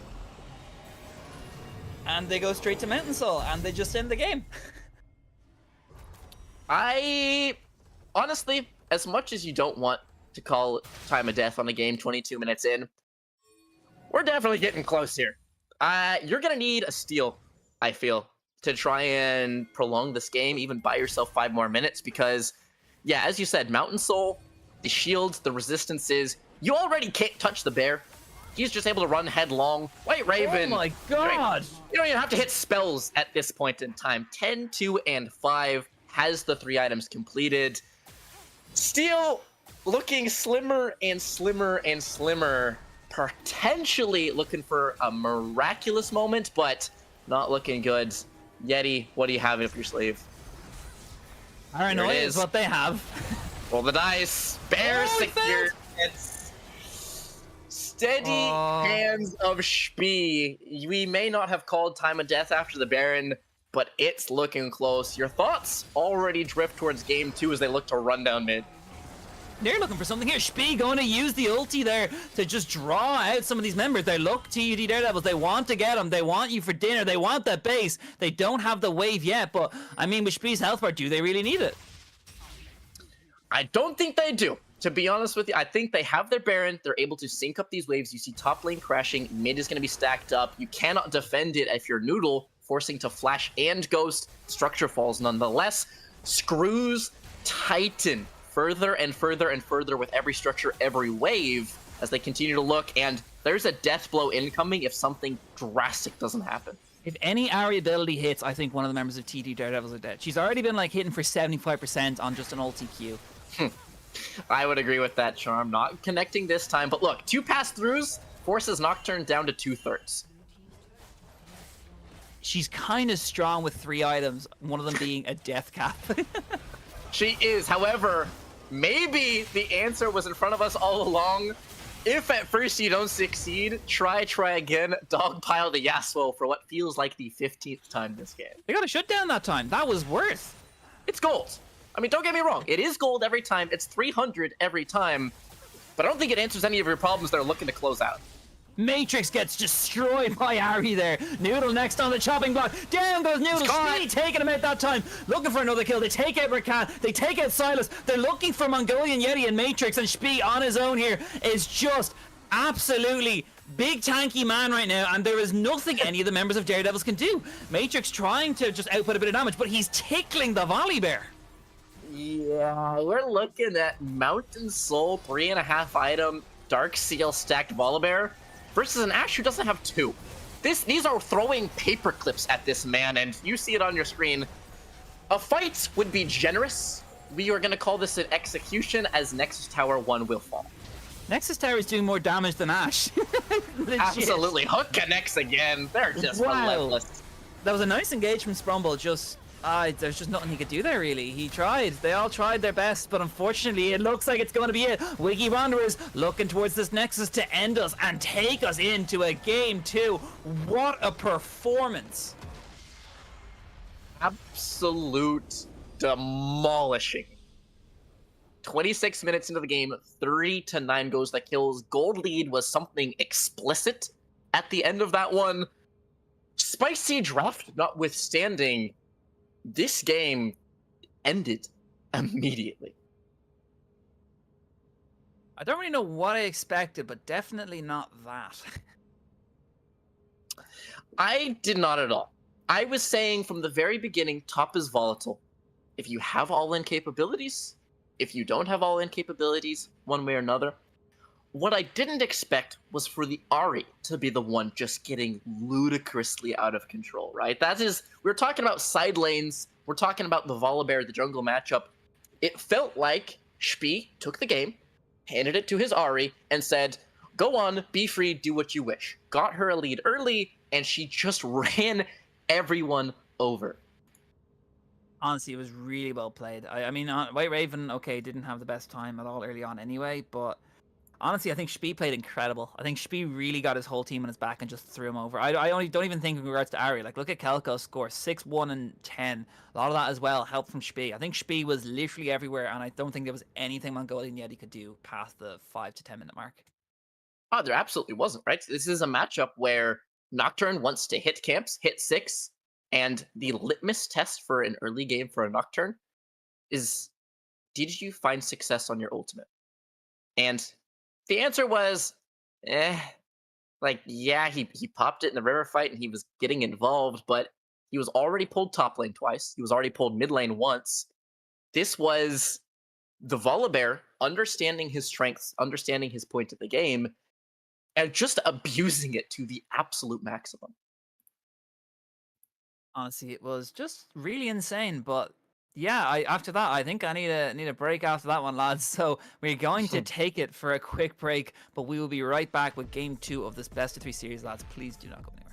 And they go straight to Mountain Soul, and they just end the game. Honestly, as much as you don't want to call time of death on a game 22 minutes in, we're definitely getting close here. You're going to need a steal, I feel, to try and prolong this game, even buy yourself 5 more minutes, because, yeah, as you said, Mountain Soul, the shields, the resistances, you already can't touch the bear. He's just able to run headlong. White Raven. Oh my god! You don't even have to hit spells at this point in time. 10, 2, and 5 has the 3 items completed. Still looking slimmer and slimmer and slimmer. Potentially looking for a miraculous moment, but not looking good. Yeti, what do you have up your sleeve? Paranoia is what they have. Roll the dice. Bear secure. It's steady hands of Spee. We may not have called time of death after the Baron, but it's looking close. Your thoughts already drift towards game 2 as they look to run down mid. They're looking for something here. Spee going to use the ulti there to just draw out some of these members. They look TUD Daredevils. They want to get them. They want you for dinner. They want that base. They don't have the wave yet, but I mean, with Spee's health bar, do they really need it? I don't think they do. To be honest with you, I think they have their Baron. They're able to sync up these waves. You see top lane crashing. Mid is going to be stacked up. You cannot defend it if you're Noodle, forcing to flash and ghost. Structure falls nonetheless. Screws tighten further and further and further with every structure, every wave, as they continue to look. And there's a death blow incoming if something drastic doesn't happen. If any Ahri ability hits, I think one of the members of TUD Daredevils are dead. She's already been like hitting for 75% on just an ulti Q. I would agree with that, Charm. Not connecting this time, but look, 2 pass-throughs forces Nocturne down to 2/3. She's kind of strong with 3 items, one of them being a death cap. She is, however, maybe the answer was in front of us all along. If at first you don't succeed, try again. Dogpile the Yasuo for what feels like the 15th time this game. They got a shutdown that time. That was worth. It's gold. I mean, don't get me wrong. It is gold every time. It's 300 every time. But I don't think it answers any of your problems they're looking to close out. Matrix gets destroyed by Ahri there. Noodle next on the chopping block. Down goes Noodle. Speedy taking him out that time. Looking for another kill. They take out Rakan. They take out Silas. They're looking for Mongolian Yeti and Matrix. And Spee on his own here is just absolutely big tanky man right now. And there is nothing any of the members of Daredevils can do. Matrix trying to just output a bit of damage, but he's tickling the Volley Bear. Yeah, we're looking at Mountain Soul, 3.5 item, Dark Seal stacked Volibear versus an Ashe who doesn't have 2. These are throwing paper clips at this man, and you see it on your screen. A fight would be generous. We are going to call this an execution, as Nexus Tower 1 will fall. Nexus Tower is doing more damage than Ashe. Absolutely. Hook connects again. They're just relentless. That was a nice engagement, Sprumble. Just there's just nothing he could do there, really. He tried. They all tried their best, but unfortunately, it looks like it's going to be it. Wiggy Wanderers looking towards this Nexus to end us and take us into a Game 2. What a performance. Absolute demolishing. 26 minutes into the game, 3-9 goes the kills. Gold lead was something explicit at the end of that one. Spicy draft notwithstanding, this game ended immediately. I don't really know what I expected, but definitely not that. I did not at all. I was saying from the very beginning, top is volatile. If you have all-in capabilities, if you don't have all-in capabilities, one way or another. What I didn't expect was for the Ahri to be the one just getting ludicrously out of control, right? That is, we're talking about side lanes, we're talking about the Volibear, the jungle matchup. It felt like Spee took the game, handed it to his Ahri, and said, go on, be free, do what you wish. Got her a lead early, and she just ran everyone over. Honestly, it was really well played. I mean, White Raven, okay, didn't have the best time at all early on anyway, but honestly, I think Spee played incredible. I think Spee really got his whole team on his back and just threw him over. I don't even think in regards to Ahri. Like, look at Kelko's score, 6-1 and 10. A lot of that as well helped from Spee. I think Spee was literally everywhere, and I don't think there was anything Mongolian Yeti could do past the 5 to 10 minute mark. Oh, there absolutely wasn't, right? This is a matchup where Nocturne wants to hit camps, hit 6, and the litmus test for an early game for a Nocturne is, did you find success on your ultimate? And the answer was, like, yeah, he popped it in the river fight and he was getting involved, but he was already pulled top lane twice. He was already pulled mid lane once. This was the Volibear understanding his strengths, understanding his point of the game, and just abusing it to the absolute maximum. Honestly, it was just really insane, but yeah, after that, I think I need a break after that one, lads. So we're going to take it for a quick break, but we will be right back with Game 2 of this best of 3 series, lads. Please do not go anywhere.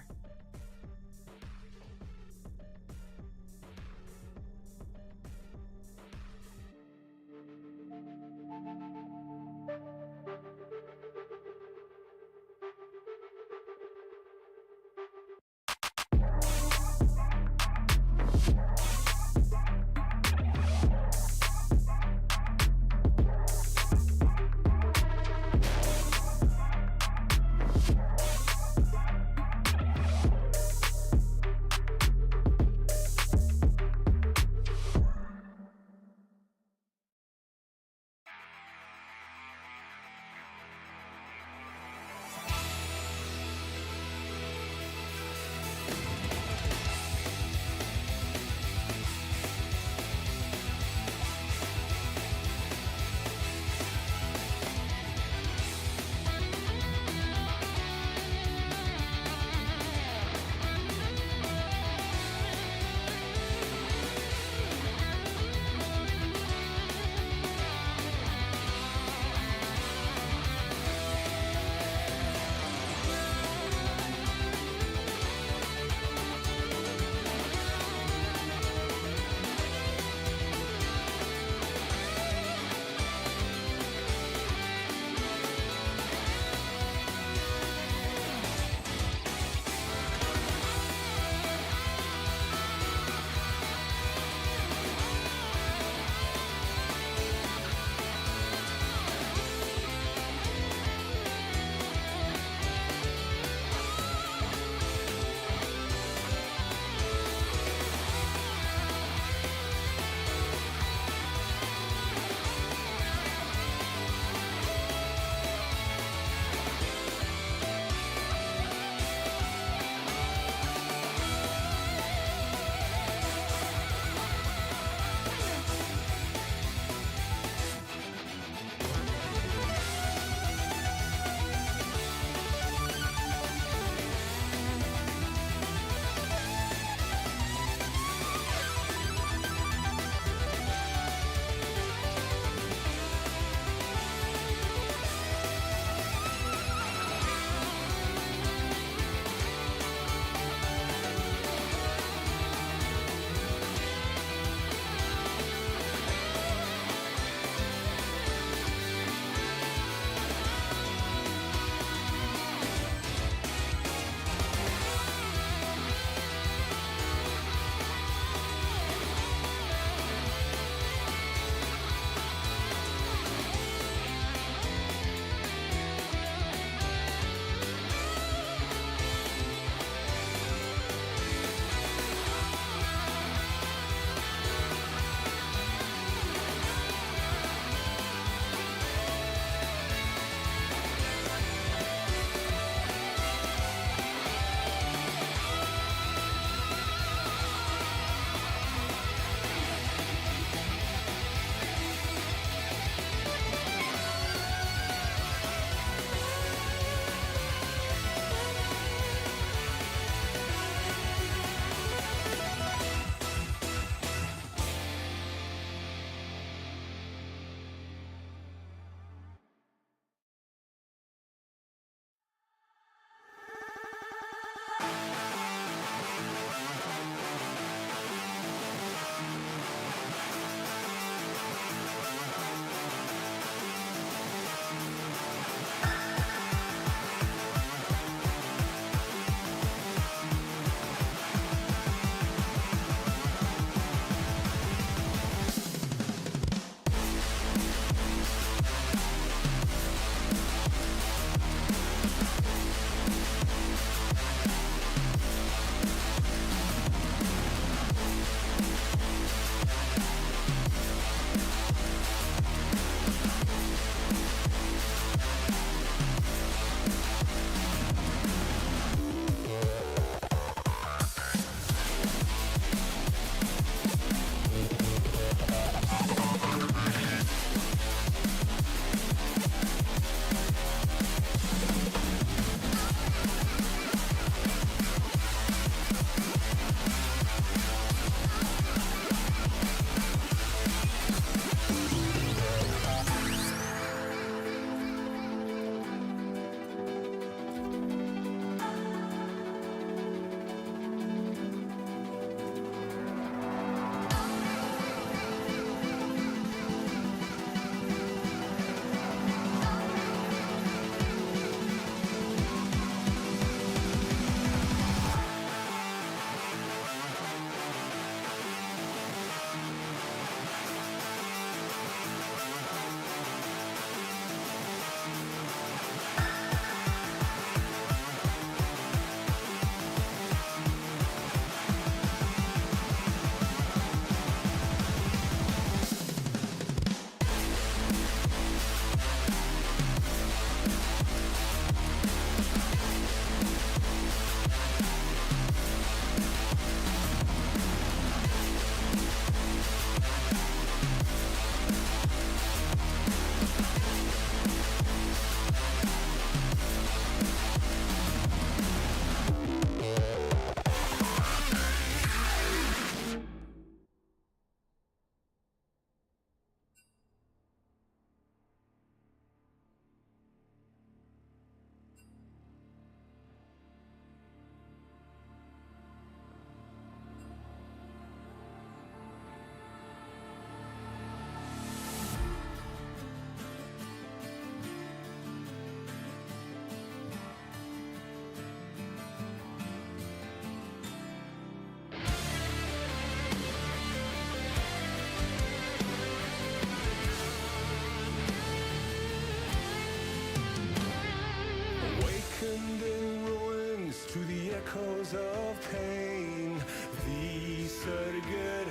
pain. Vi sörger,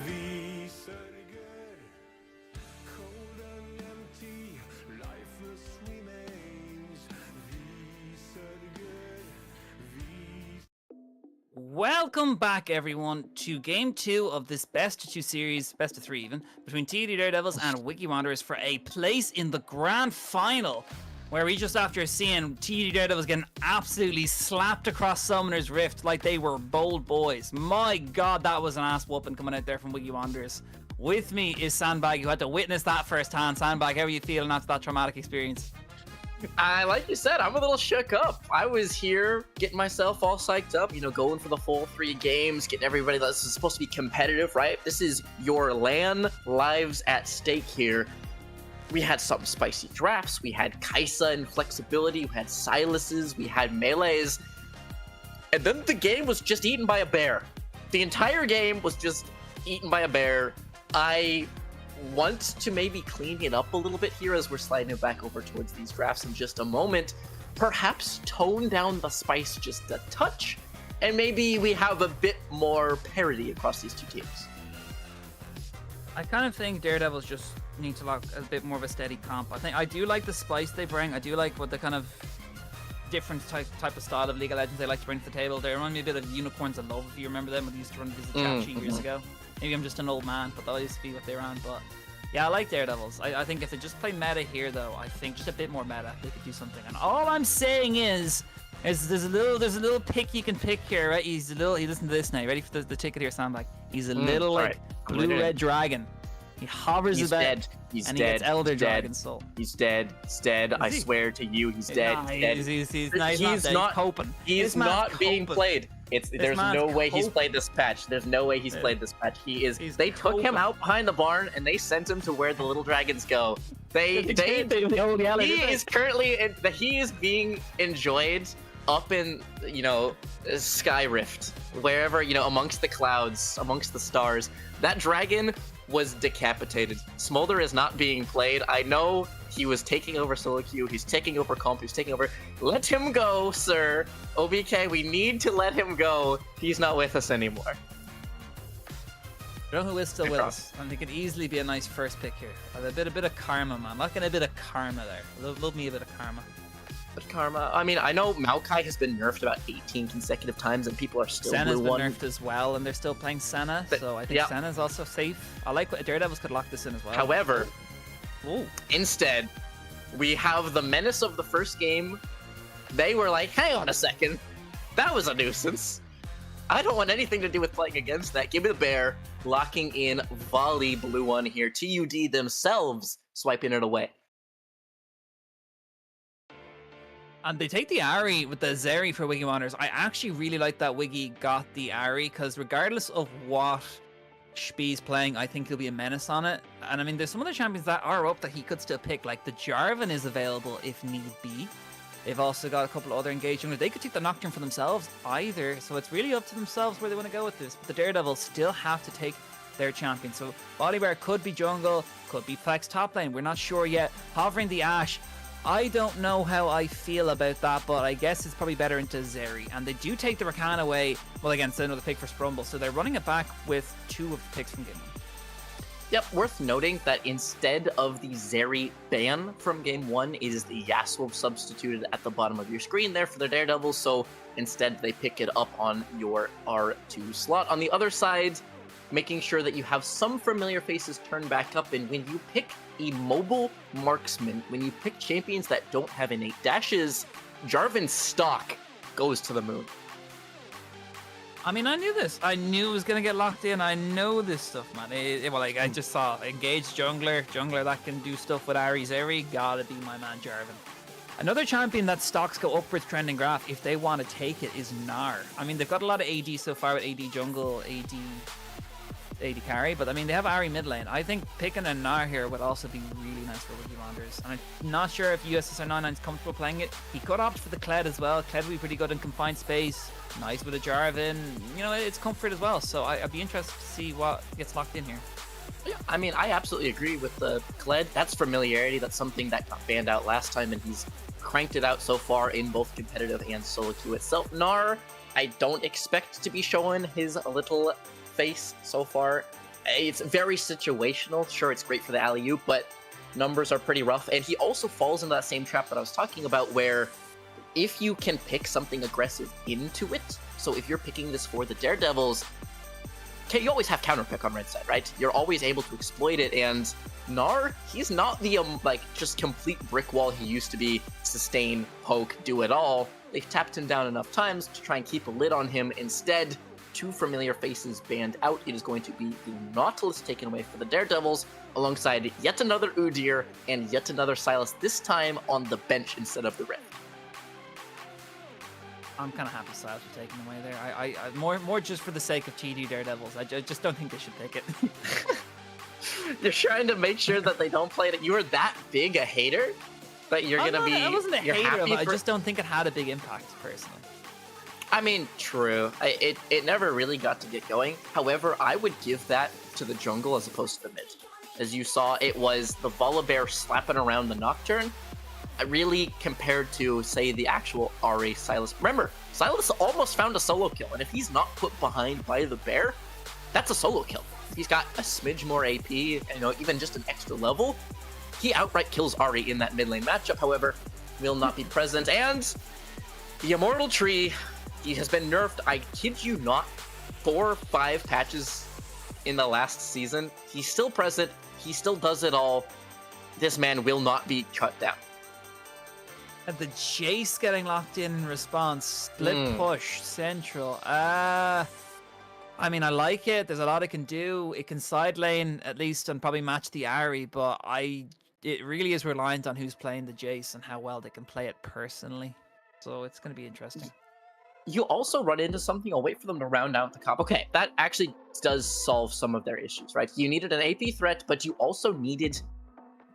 vi sörger. Cold and empty, lifeless remains. Vi sörger, vi. Welcome back, everyone, to Game 2 of this Best of 2 series, Best of 3 even, between TUD Daredevils and Wiggy Wanderers for a place in the grand final, where we just after seeing TUD Daredevils getting absolutely slapped across Summoner's Rift like they were bold boys. My god, that was an ass whooping coming out there from Wiggy Wanderers. With me is Sandbag, who had to witness that firsthand. Sandbag, how are you feeling after that traumatic experience? Like you said, I'm a little shook up. I was here getting myself all psyched up, going for the full 3 games, getting everybody that's supposed to be competitive, right? This is your LAN lives at stake here. We had some spicy drafts, we had Kaisa and flexibility, we had Silas's, we had melees, and then the game was just eaten by a bear. The entire game was just eaten by a bear. I want to maybe clean it up a little bit here as we're sliding it back over towards these drafts in just a moment. Perhaps tone down the spice just a touch, and maybe we have a bit more parity across these two teams. I kind of think Daredevils just need to lock a bit more of a steady comp. I do like the spice they bring. I do like what the kind of different type of style of League of Legends they like to bring to the table. They remind me a bit of Unicorns of Love, if you remember them when they used to run Visit Chachi years ago. Maybe I'm just an old man, but that used to be what they ran. But yeah, I like Daredevils. I think if they just play meta here, though, I think just a bit more meta, they could do something. And all I'm saying is there's a little pick you can pick here, right? He listen to this now. Ready for the ticket here, Sandbag? He's a little like blue-red dragon. He hovers about, dead. He's and dead. he gets Elder He's Dragon dead. Soul. He's dead. He's dead. I swear to you, he's dead. Nah, he's dead. He's not coping. He's not being played. There's no way he's played this patch. There's no way he's played this patch. They took him out behind the barn and they sent him to where the little dragons go. He is being enjoyed up in Sky Rift, wherever amongst the clouds, amongst the stars. That dragon was decapitated. Smolder is not being played. I know he was taking over solo queue, he's taking over comp, he's taking over. Let him go, sir. OBK, we need to let him go. He's not with us anymore. You know who is still with us? And he could easily be a nice first pick here. A bit of karma, man. Looking a bit of karma there. Love me a bit of karma. But karma, I mean, I know Maokai has been nerfed about 18 consecutive times and people are still Senna's blue been nerfed as well, and they're still playing Senna, so I think Senna's also safe. I like what Daredevils could lock this in as well. However, instead, we have the menace of the first game. They were like, hang on a second, that was a nuisance. I don't want anything to do with playing against that. Give me the bear, locking in Volley blue one here. TUD themselves swiping it away. And they take the Ahri with the Zeri for Wiggy Wanderers. I actually really like that Wiggy got the Ahri, because regardless of what Shpee's playing, I think he'll be a menace on it. And I mean, there's some other champions that are up that he could still pick, like the Jarvan is available if need be. They've also got a couple of other engagements. They could take the Nocturne for themselves either, so it's really up to themselves where they want to go with this. But the Daredevils still have to take their champion. So Volibear could be jungle, could be flex top lane. We're not sure yet. Hovering the Ashe, I don't know how I feel about that, but I guess it's probably better into Zeri. And they do take the Rakan away. Well, again, it's another pick for Sprumble, so they're running it back with 2 of the picks from game 1. Yep, worth noting that instead of the Zeri ban from game 1 is the Yasuo substituted at the bottom of your screen there for the Daredevils, so instead they pick it up on your R2 slot. On the other side, making sure that you have some familiar faces turned back up, and when you pick a mobile marksman, when you pick champions that don't have innate dashes, Jarvan's stock goes to the moon. I mean, I knew this. I knew it was going to get locked in. I know this stuff, man. I just saw engaged jungler that can do stuff with Ahri Zeri. Gotta be my man Jarvan. Another champion that stocks go upwards trending graph, if they want to take it, is Gnar. I mean, they've got a lot of AD so far with AD jungle, AD carry, but I mean, they have Ahri mid lane. I think picking a Gnar here would also be really nice for Wiggy Wanderers. And I'm not sure if USSR99 is comfortable playing it. He could opt for the Kled as well. Kled would be pretty good in confined space. Nice with a Jarvan. It's comfort as well. So I'd be interested to see what gets locked in here. Yeah, I mean, I absolutely agree with the Kled. That's familiarity. That's something that got banned out last time, and he's cranked it out so far in both competitive and solo queue itself. Gnar, I don't expect to be showing his little face so far. It's very situational. Sure, it's great for the alley-oop, but numbers are pretty rough. And he also falls into that same trap that I was talking about, where if you can pick something aggressive into it, so if you're picking this for the Daredevils, okay, you always have counter pick on red side, right? You're always able to exploit it, and Gnar, he's not the like just complete brick wall he used to be. Sustain, poke, do it all. They've tapped him down enough times to try and keep a lid on him. Instead, 2 familiar faces banned out. It is going to be the Nautilus taken away for the Daredevils, alongside yet another Udyr and yet another Sylas, this time on the bench instead of the Rift. I'm kind of happy Sylas was taken away there. I more just for the sake of TUD Daredevils. I just don't think they should pick it. You're trying to make sure that they don't play it. You are that big a hater that you're gonna be. I wasn't a hater of it. I for... just don't think it had a big impact personally. I mean, true. It never really got to get going. However, I would give that to the jungle as opposed to the mid. As you saw, it was the Volibear slapping around the Nocturne. Really compared to, say, the actual Ahri Sylas. Remember, Sylas almost found a solo kill, and if he's not put behind by the bear, that's a solo kill. If he's got a smidge more AP, even just an extra level, he outright kills Ahri in that mid lane matchup. However, will not be present, and the Immortal Tree, he has been nerfed, I kid you not, 4 or 5 patches in the last season. He's still present, he still does it all. This man will not be cut down. And the Jace getting locked in response. Split push, central. I mean, I like it. There's a lot it can do. It can side lane, at least, and probably match the Ahri, but it really is reliant on who's playing the Jace and how well they can play it personally. So it's going to be interesting. You also run into something. I'll wait for them to round out the comp. Okay, that actually does solve some of their issues, right? You needed an AP threat, but you also needed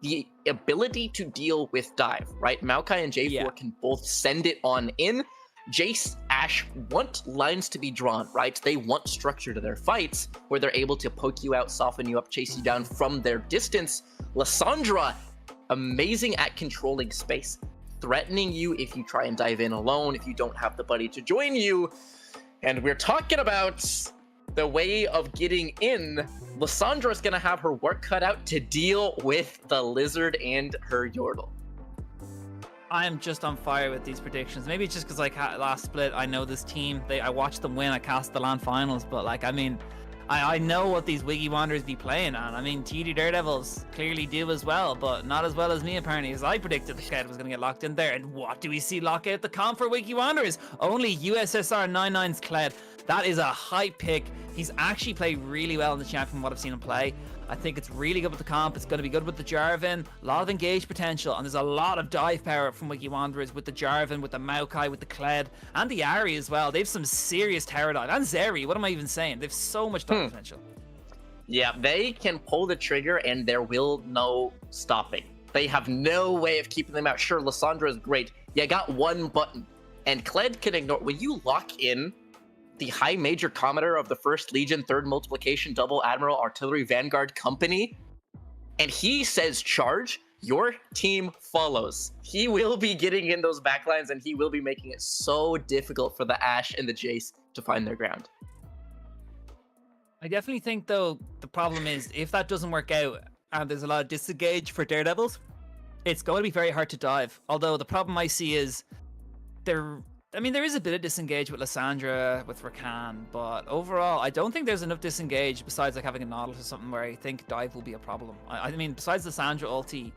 the ability to deal with dive, right? Maokai and J4 can both send it on in. Jace, Ashe want lines to be drawn, right? They want structure to their fights where they're able to poke you out, soften you up, chase you down from their distance. Lissandra, amazing at controlling space, threatening you if you try and dive in alone, if you don't have the buddy to join you. And we're talking about the way of getting in. Lissandra is going to have her work cut out to deal with the Lizard and her Yordle. I am just on fire with these predictions. Maybe it's just because like last split, I know this team. I watched them win. I cast the LAN finals, but like, I mean, I know what these Wiggy Wanderers be playing on. I mean, TUD Daredevils clearly do as well, but not as well as me apparently, as I predicted the Kled was going to get locked in there. And what do we see lock out the comp for Wiggy Wanderers? Only USSR 99's Kled. That is a high pick. He's actually played really well in the champ from what I've seen him play. I think it's really good with the comp. It's going to be good with the Jarvan. A lot of engaged potential, and there's a lot of dive power from Wiggy Wanderers with the Jarvan, with the Maokai, with the Kled, and the Ahri as well. They have some serious tower dive. And Zeri, what am I even saying? They have so much dive potential. Yeah, they can pull the trigger, and there will no stopping. They have no way of keeping them out. Sure, Lissandra is great. You got one button, and Kled can ignore. When you lock in the High Major Commodore of the 1st Legion, 3rd Multiplication, Double Admiral, Artillery, Vanguard Company, and he says charge, your team follows. He will be getting in those backlines, and he will be making it so difficult for the Ashe and the Jace to find their ground. I definitely think, though, the problem is if that doesn't work out and there's a lot of disengage for Daredevils, it's going to be very hard to dive. Although the problem I see is there is a bit of disengage with Lissandra, with Rakan, but overall, I don't think there's enough disengage besides like having a Nautilus or something where I think dive will be a problem. I mean, besides Lissandra ulti,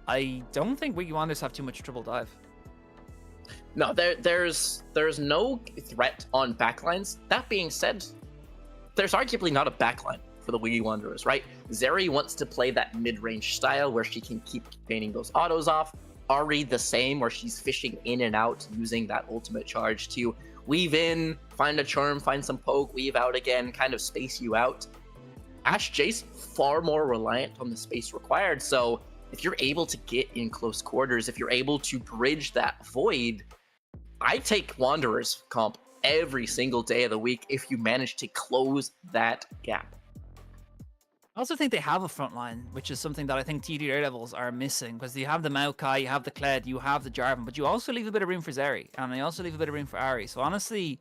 I don't think Wiggy Wanderers have too much trouble dive. No, there's no threat on backlines. That being said, there's arguably not a backline for the Wiggy Wanderers, right? Zeri wants to play that mid-range style where she can keep gaining those autos off. Ahri the same, where she's fishing in and out using that ultimate charge to weave in, find a charm, find some poke, weave out again, kind of space you out. Ashe Jace far more reliant on the space required, so if you're able to get in close quarters, if you're able to bridge that void, I take Wanderers comp every single day of the week if you manage to close that gap. I also think they have a front line, which is something that I think TUD Daredevils are missing, because you have the Maokai, you have the Kled, you have the Jarvan, but you also leave a bit of room for Zeri, and you also leave a bit of room for Ahri. So honestly,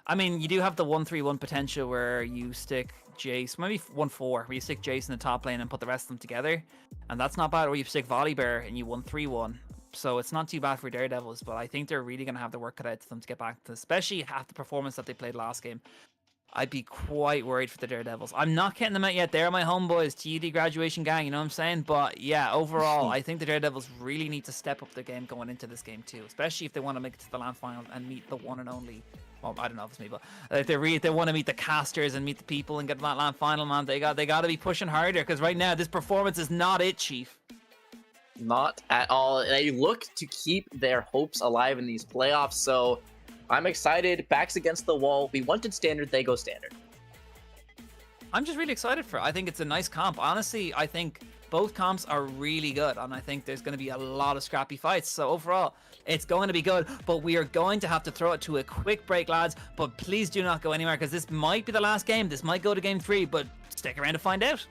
I mean, you do have the 1-3-1 potential where you stick Jace, maybe 1-4, where you stick Jace in the top lane and put the rest of them together, and that's not bad. Or you stick Volibear and you 1-3-1. So it's not too bad for Daredevils, but I think they're really going to have the work cut out to them to get back to, especially after the performance that they played last game. I'd be quite worried for the Daredevils. I'm not getting them out yet. They're my homeboys, TUD graduation gang, you know what I'm saying? But yeah, overall, I think the Daredevils really need to step up their game going into this game too, especially if they want to make it to the land final and meet the one and only. Well, I don't know if it's me, but if they want to meet the casters and meet the people and get to that land final, man, they got to be pushing harder, because right now this performance is not it, Chief. Not at all. They look to keep their hopes alive in these playoffs, so I'm excited. Backs against the wall. We wanted standard, they go standard. I'm just really excited for it. I think it's a nice comp. Honestly, I think both comps are really good, and I think there's going to be a lot of scrappy fights. So overall, it's going to be good, but we are going to have to throw it to a quick break, lads. But please do not go anywhere, because this might be the last game. This might go to game 3, but stick around to find out.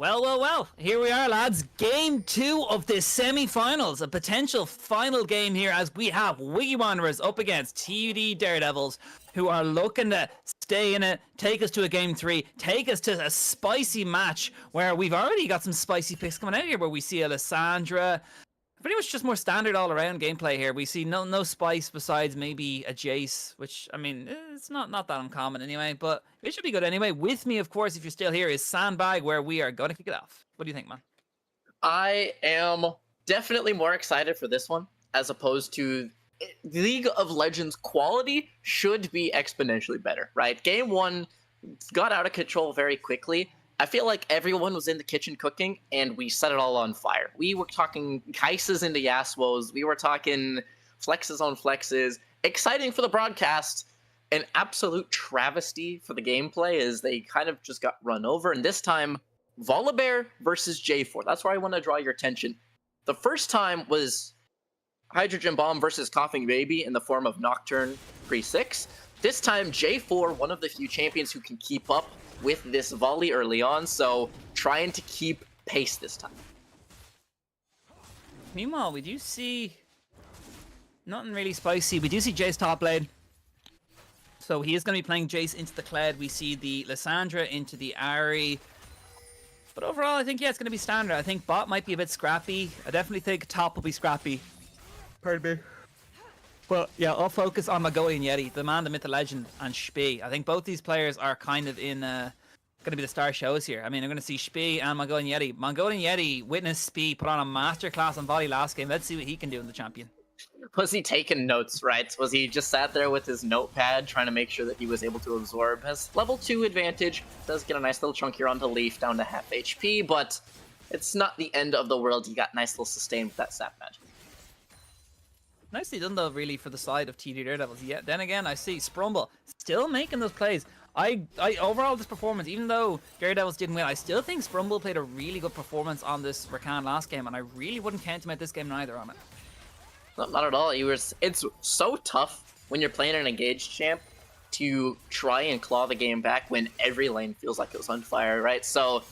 Well, here we are, lads. Game 2 of the semi-finals, a potential final game here as we have Wiggy Wanderers up against TUD Daredevils, who are looking to stay in it, take us to a game 3, take us to a spicy match where we've already got some spicy picks coming out here, where we see Alessandra. Pretty much just more standard all-around gameplay here. We see no spice besides maybe a Jace, which, I mean, it's not that uncommon anyway, but it should be good anyway. With me, of course, if you're still here, is Sandbag, where we are going to kick it off. What do you think, man? I am definitely more excited for this one, as opposed to League of Legends quality should be exponentially better, right? Game 1 got out of control very quickly. I feel like everyone was in the kitchen cooking, and we set it all on fire. We were talking Kai'Sas into Yasuo's. We were talking flexes on flexes. Exciting for the broadcast. An absolute travesty for the gameplay as they kind of just got run over. And this time, Volibear versus J4. That's where I want to draw your attention. The first time was Hydrogen Bomb versus Coughing Baby in the form of Nocturne pre-6. This time, J4, one of the few champions who can keep up with this volley early on, so trying to keep pace this time. Meanwhile, we do see nothing really spicy. We do see Jace top lane. So he is going to be playing Jace into the Kled. We see the Lissandra into the Ahri. But overall, I think, yeah, it's going to be standard. I think bot might be a bit scrappy. I definitely think top will be scrappy. Pardon me. But yeah, I'll focus on Magoi and Yeti, the man, the myth, the legend, and Shpi. I think both these players are kind of in going to be the star shows here. I mean, I'm going to see Shpi and Magoi and Yeti. Magoi and Yeti witnessed Shpi put on a masterclass on volley last game. Let's see what he can do in the champion. Was he taking notes, right? Was he just sat there with his notepad trying to make sure that he was able to absorb his level 2 advantage? Does get a nice little chunk here onto Leaf down to half HP, but it's not the end of the world. He got nice little sustain with that sap magic. Nicely done, though, really, for the side of TD Daredevils. Yeah, then again, I see Sprumble still making those plays. I overall, this performance, even though Daredevils didn't win, I still think Sprumble played a really good performance on this Rakan last game, and I really wouldn't count him out this game neither on it. No, not at all. It's so tough when you're playing an engaged champ to try and claw the game back when every lane feels like it was on fire, right? So,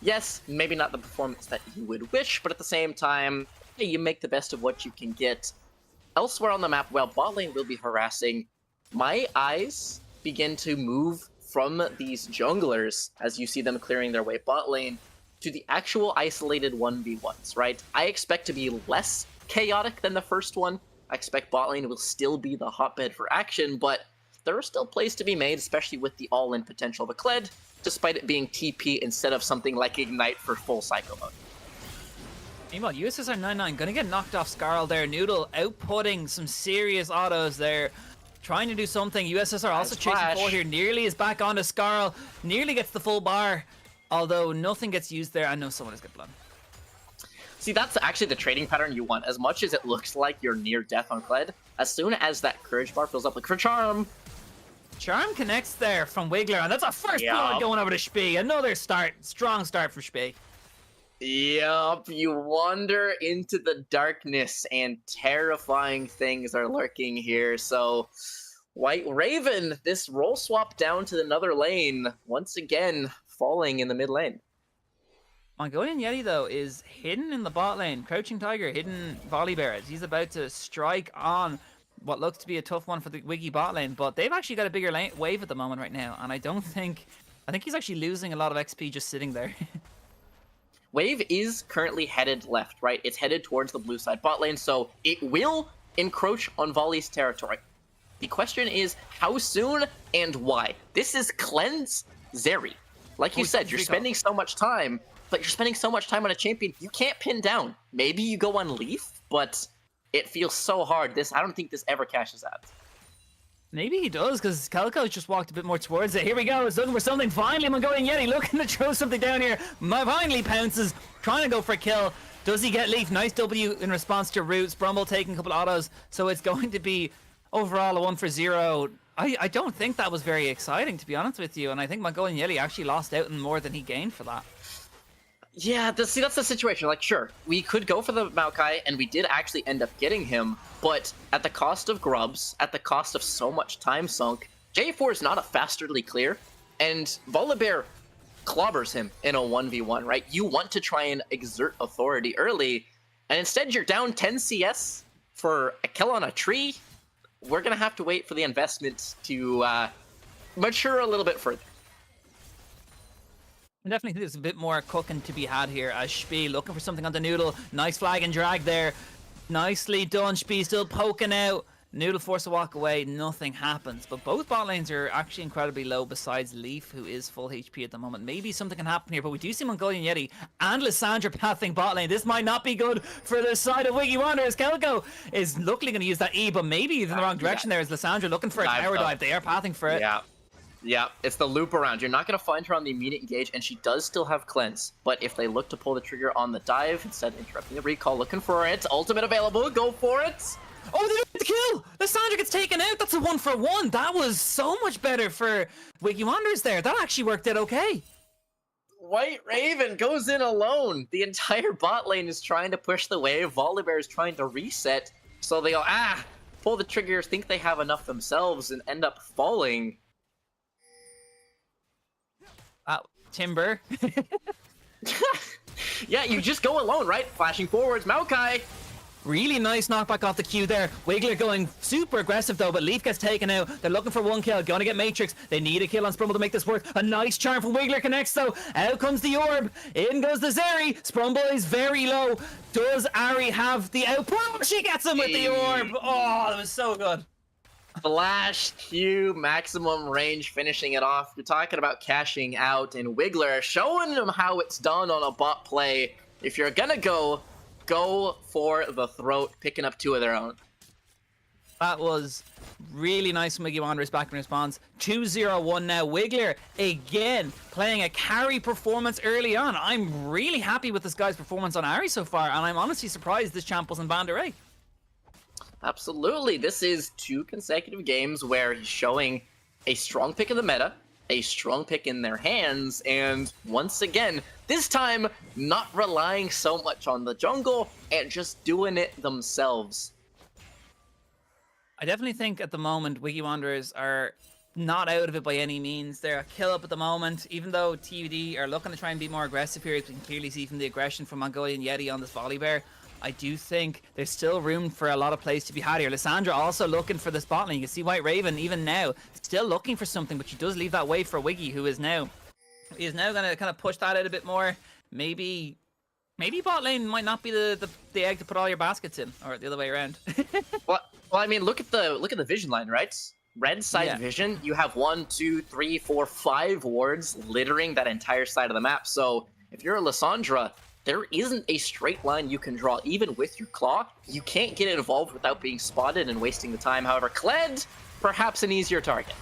yes, maybe not the performance that you would wish, but at the same time, hey, you make the best of what you can get. Elsewhere on the map, while bot lane will be harassing, my eyes begin to move from these junglers, as you see them clearing their way bot lane, to the actual isolated 1v1s, right? I expect to be less chaotic than the first one. I expect bot lane will still be the hotbed for action, but there are still plays to be made, especially with the all-in potential of a Kled, despite it being TP instead of something like Ignite for full Psycho mode. Meanwhile, USSR 99 gonna get knocked off Scarl there. Noodle outputting some serious autos there. Trying to do something. USSR also chasing forward here. Nearly is back onto Scarl. Nearly gets the full bar. Although nothing gets used there. I know someone is getting blown. See, that's actually the trading pattern you want. As much as it looks like you're near death on Kled, as soon as that courage bar fills up, like for Charm. Charm connects there from Wiggler, and that's a first blood going over to Shpi. Another strong start for Shpi. Yup, you wander into the darkness and terrifying things are lurking here. So, White Raven, this role swap down to another lane, once again falling in the mid lane. Mongolian Yeti, though, is hidden in the bot lane. Crouching Tiger, hidden Volibear. He's about to strike on what looks to be a tough one for the Wiggy bot lane, but they've actually got a bigger wave at the moment right now, and I think he's actually losing a lot of XP just sitting there. Wave is currently headed left, right? It's headed towards the blue side bot lane, so it will encroach on Volley's territory. The question is, how soon and why? This is Cleanse Zeri. Like you said, you're spending so much time, but you're spending so much time on a champion you can't pin down. Maybe you go on Leaf, but it feels so hard. I don't think this ever cashes out. Maybe he does, because Kelko's just walked a bit more towards it. Here we go, it's looking for something. Finally, Mongolian Yeti looking to throw something down here. Finally pounces, trying to go for a kill. Does he get Leaf? Nice W in response to Roots. Brumble taking a couple autos, so it's going to be overall a 1-for-0. I don't think that was very exciting, to be honest with you, and I think Mongolian Yeti actually lost out in more than he gained for that. Yeah, see, that's the situation. Like, sure, we could go for the Maokai, and we did actually end up getting him, but at the cost of grubs, at the cost of so much time sunk, J4 is not a fasterly clear, and Volibear clobbers him in a 1v1, right? You want to try and exert authority early, and instead you're down 10 CS for a kill on a tree. We're going to have to wait for the investment to mature a little bit further. I definitely think there's a bit more cooking to be had here as Spee looking for something on the Noodle. Nice flag and drag there. Nicely done. Spee still poking out. Noodle forced to walk away. Nothing happens. But both bot lanes are actually incredibly low besides Leaf, who is full HP at the moment. Maybe something can happen here, but we do see Mongolian Yeti and Lissandra pathing bot lane. This might not be good for the side of Wiggy Wanderers. KOKA is luckily going to use that E, but maybe he's in the wrong direction there. Is Lissandra looking for a tower dive? They are pathing for it. Yeah, it's the loop around. You're not going to find her on the immediate engage, and she does still have cleanse. But if they look to pull the trigger on the dive, instead interrupting the recall, looking for it, ultimate available, go for it. Oh, they did the kill! Lissandra gets taken out. That's a 1-for-1. That was so much better for Wiggy Wanderers there. That actually worked out okay. White Raven goes in alone. The entire bot lane is trying to push the wave. Volibear is trying to reset. So they go, pull the trigger, think they have enough themselves, and end up falling. Timber. Yeah, you just go alone, right? Flashing forwards, Maokai. Really nice knockback off the Q there. Wiggler going super aggressive though, but Leaf gets taken out. They're looking for one kill, going to get Matrix. They need a kill on Sprumble to make this work. A nice charm from Wiggler connects though. Out comes the orb. In goes the Zeri. Sprumble is very low. Does Ari have the output? Oh, she gets him with the orb. Oh, that was so good. Flash Q, maximum range, finishing it off. You're talking about cashing out, and Wiggler showing them how it's done on a bot play. If you're gonna go for the throat, picking up 2 of their own. That was really nice from Wiggy Wanderers back in response. 2-0-1 now. Wiggler again playing a carry performance early on. I'm really happy with this guy's performance on Ari so far, and I'm honestly surprised this champ wasn't banned already. Absolutely. This is 2 consecutive games where he's showing a strong pick in the meta, a strong pick in their hands, and once again, this time not relying so much on the jungle and just doing it themselves. I definitely think at the moment Wiggy Wanderers are not out of it by any means. They're a kill up at the moment, even though TUD are looking to try and be more aggressive here, as we can clearly see from the aggression from Mongolian Yeti on this Volibear. I do think there's still room for a lot of plays to be had here. Lissandra also looking for the spot lane. You can see White Raven even now still looking for something, but she does leave that wave for Wiggy, who is now going to kind of push that out a bit more. Maybe bot lane might not be the egg to put all your baskets in, or the other way around. well, I mean, look at the vision line, right? Red side vision. You have 1, 2, 3, 4, 5 wards littering that entire side of the map. So if you're a Lissandra, there isn't a straight line you can draw, even with your claw. You can't get involved without being spotted and wasting the time. However, Kled, perhaps an easier target.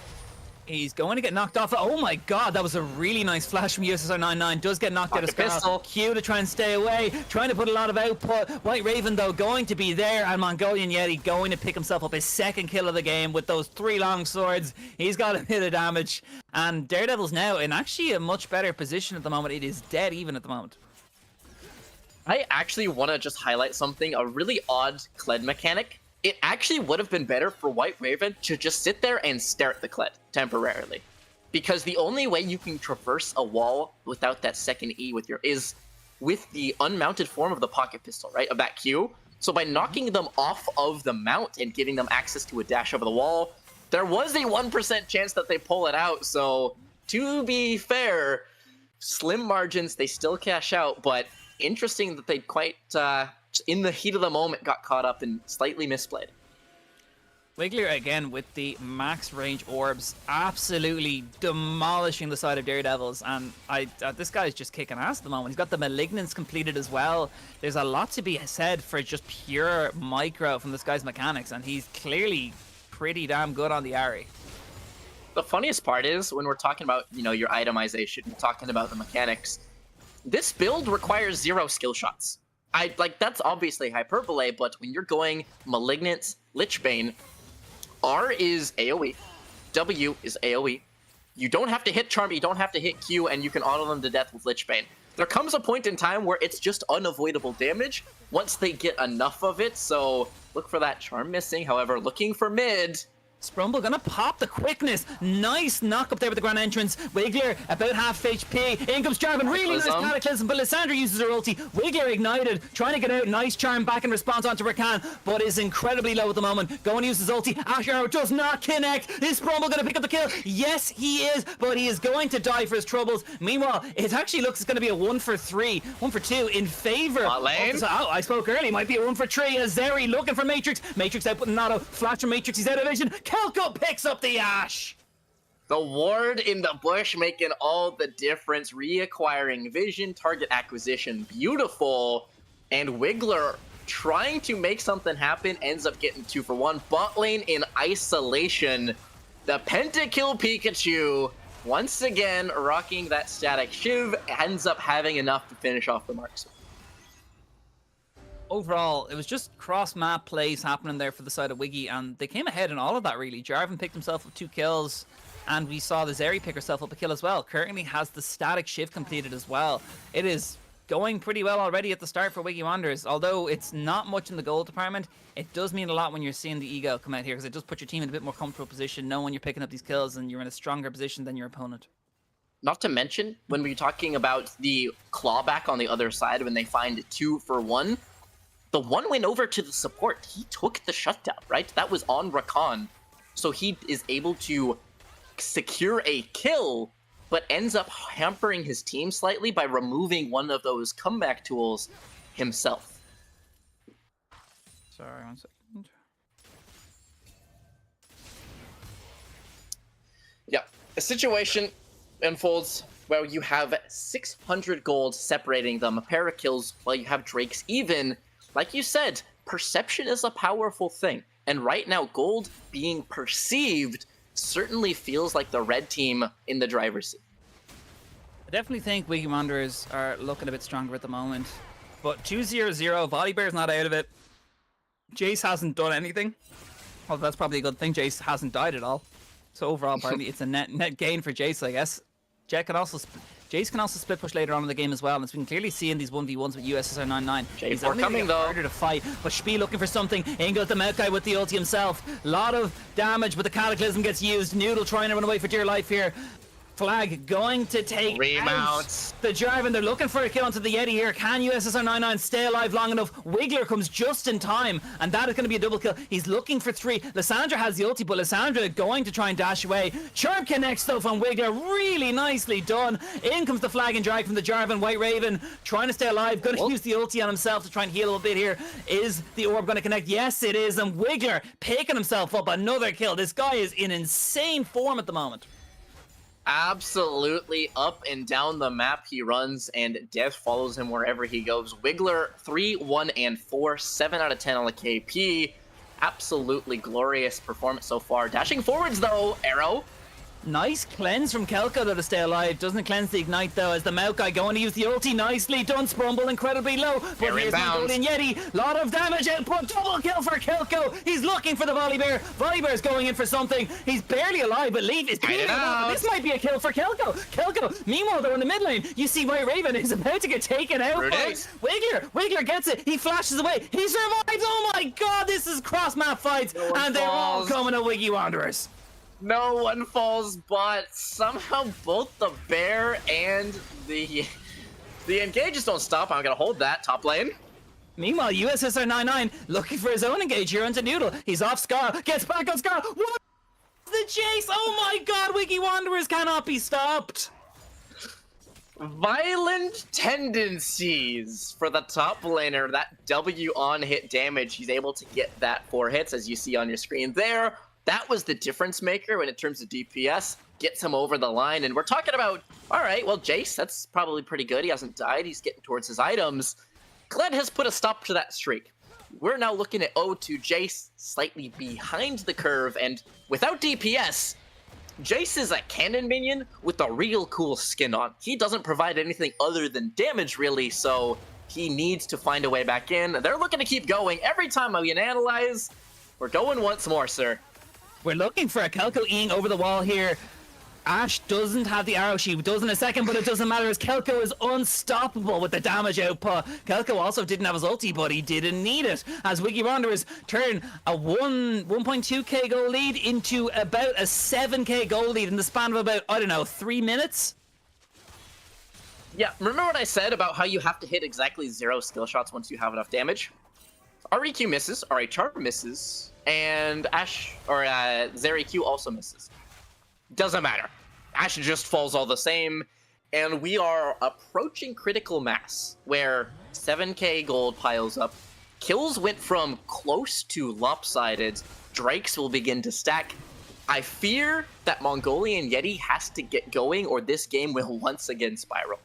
He's going to get knocked off. Oh my god, that was a really nice flash from USSR 99. Does get knocked out of pistol. Q to try and stay away, trying to put a lot of output. White Raven though going to be there, and Mongolian Yeti going to pick himself up his 2nd kill of the game with those 3 long swords. He's got a bit of damage, and Daredevils now in actually a much better position at the moment. It is dead even at the moment. I actually want to just highlight something, a really odd Kled mechanic. It actually would have been better for White Raven to just sit there and stare at the Kled temporarily. Because the only way you can traverse a wall without that 2nd E is with the unmounted form of the pocket pistol, right? Of that Q. So by knocking them off of the mount and giving them access to a dash over the wall, there was a 1% chance that they pull it out. So to be fair, slim margins, they still cash out, but interesting that they quite, in the heat of the moment, got caught up and slightly misplayed. Wiggler again with the max range orbs, absolutely demolishing the side of Daredevils, and this guy's just kicking ass at the moment. He's got the Malignance completed as well. There's a lot to be said for just pure micro from this guy's mechanics, and he's clearly pretty damn good on the Ari. The funniest part is when we're talking about, your itemization, we're talking about the mechanics. This build requires 0 skill shots. That's obviously hyperbole, but when you're going Malignant, Lichbane, R is AoE, W is AoE. You don't have to hit Charm, you don't have to hit Q, and you can auto them to death with Lichbane. There comes a point in time where it's just unavoidable damage once they get enough of it, so look for that Charm missing. However, looking for mid, Sprumble gonna pop the quickness. Nice knock up there with the grand entrance. Wiggler about half HP. In comes Jarvan. Really nice cataclysm, but Lissandra uses her ulti. Wiggler ignited, trying to get out. Nice charm back in response onto Rakan, but is incredibly low at the moment. Going to use his ulti. Ash Arrow does not connect. Is Sprumble gonna pick up the kill? Yes, he is, but he is going to die for his troubles. Meanwhile, it actually looks it's gonna be a 1 for 3, 1 for 2 in favor. Oh, I spoke early. Might be a 1 for 3. Azeri looking for Matrix. Matrix out putting auto. Flash from Matrix. He's out of vision. KOKA picks up the Ash. The ward in the bush making all the difference. Reacquiring vision, target acquisition, beautiful. And Wiggler trying to make something happen, ends up getting 2 for 1. Bot lane in isolation. The pentakill Pikachu, once again rocking that static shiv, ends up having enough to finish off the marks. Overall, it was just cross-map plays happening there for the side of Wiggy, and they came ahead in all of that, really. Jarvan picked himself up 2 kills, and we saw the Zeri pick herself up a kill as well. Currently has the static shift completed as well. It is going pretty well already at the start for Wiggy Wanderers. Although it's not much in the gold department, it does mean a lot when you're seeing the ego come out here, because it does put your team in a bit more comfortable position, knowing you're picking up these kills and you're in a stronger position than your opponent. Not to mention, when we're talking about the clawback on the other side, when they find 2 for 1, the one win over to the support, he took the shutdown, right? That was on Rakan. So he is able to secure a kill, but ends up hampering his team slightly by removing one of those comeback tools himself. Sorry, 1 second. Yeah, a situation unfolds where you have 600 gold separating them, a pair of kills while you have Drake's even. Like you said, perception is a powerful thing. And right now, gold being perceived certainly feels like the red team in the driver's seat. I definitely think Wiggy Wanderers are looking a bit stronger at the moment. But 2-0-0, Volibear's not out of it. Jace hasn't done anything. Well, that's probably a good thing. Jace hasn't died at all. So overall, probably it's a net gain for Jace, I guess. Jace can also split push later on in the game as well, and as we can clearly see in these 1v1s with USSR 99. He's only coming though. Harder to fight, but Spee looking for something. In goes the Maokai with the ulti himself. Lot of damage, but the Cataclysm gets used. Noodle trying to run away for dear life here. Flag going to take remounts out the Jarvan. They're looking for a kill onto the Yeti here. Can USSR 99 stay alive long enough? Wiggler comes just in time, and that is going to be a double kill. He's looking for 3. Lissandra has the ulti, but Lissandra going to try and dash away. Charm connects though from Wiggler. Really nicely done. In comes the flag and drag from the Jarvan. White Raven trying to stay alive. Going to use the ulti on himself to try and heal a little bit here. Is the orb going to connect? Yes, it is. And Wiggler picking himself up another kill. This guy is in insane form at the moment. Absolutely up and down the map he runs, and death follows him wherever he goes. Wiggler 3, 1, and 4, 7 out of 10 on the KP. Absolutely glorious performance so far. Dashing forwards though, Arrow. Nice cleanse from KOKA though to stay alive. Doesn't cleanse the ignite though, as the Maokai going to use the ulti. Nicely done. Sprumble incredibly low, but here's the golden Yeti. Lot of damage output. Double kill for KOKA. He's looking for the Volibear. Volibear's going in for something. He's barely alive, but Leaf is cleaning out. This might be a kill for KOKA. KOKA, meanwhile though in the mid lane, you see White Raven is about to get taken out. Wiggler gets it. He flashes away. He survives. Oh my god, this is cross map fights, and they're all coming to Wiggy Wanderers. No one falls, but somehow both the bear and the engages don't stop. I'm gonna hold that top lane. Meanwhile, USSR 99 looking for his own engage here onto Noodle. He's off Scar, gets back on Scar. What the chase? Oh my god, Wiggy Wanderers cannot be stopped. Violent tendencies for the top laner. That W on hit damage. He's able to get that 4 hits, as you see on your screen there. That was the difference maker when in terms of DPS, gets him over the line. And we're talking about, all right, well, Jace, that's probably pretty good. He hasn't died. He's getting towards his items. Kled has put a stop to that streak. We're now looking at O2 Jace slightly behind the curve. And without DPS, Jace is a cannon minion with a real cool skin on. He doesn't provide anything other than damage, really, so he needs to find a way back in. They're looking to keep going. Every time we can analyze, we're going once more, sir. We're looking for a KOKA-ing over the wall here. Ash doesn't have the arrow. She does in a second, but it doesn't matter as Kelko is unstoppable with the damage output. Kelko also didn't have his ulti, but he didn't need it. As Wiggy Wanderers turn a 1.2k goal lead into about a 7k goal lead in the span of about, I don't know, 3 minutes? Yeah, remember what I said about how you have to hit exactly 0 skill shots once you have enough damage? REQ misses, RHR misses, and Ash, or ZeriQ also misses. Doesn't matter. Ash just falls all the same, and we are approaching critical mass, where 7k gold piles up. Kills went from close to lopsided. Drakes will begin to stack. I fear that Mongolian Yeti has to get going, or this game will once again spiral.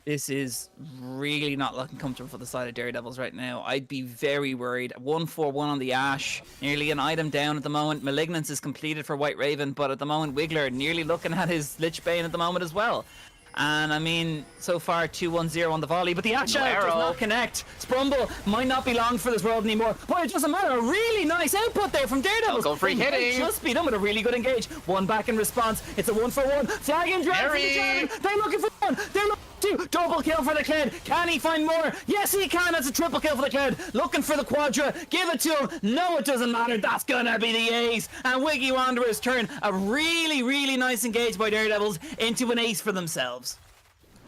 This is really not looking comfortable for the side of Daredevils right now. I'd be very worried. 1-4-1 on the Ash. Nearly an item down at the moment. Malignance is completed for White Raven, but at the moment, Wiggler nearly looking at his Lich Bane at the moment as well. And I mean, so far 2-1-0 on the volley, but the Ash out does not connect. Sprumble might not be long for this world anymore, but it doesn't matter. A really nice output there from Daredevils. Go free hitting. Just beat him with a really good engage. One back in response. It's a 1-for-1. Flag and drag for the Dragon. They're looking for one. They're looking for 2. Double kill for the Cled. Can he find more? Yes, he can. That's a triple kill for the Cled. Looking for the Quadra. Give it to him. No, it doesn't matter. That's gonna be the ace. And Wiggy Wanderers turn a really, really nice engage by Daredevils into an ace for themselves.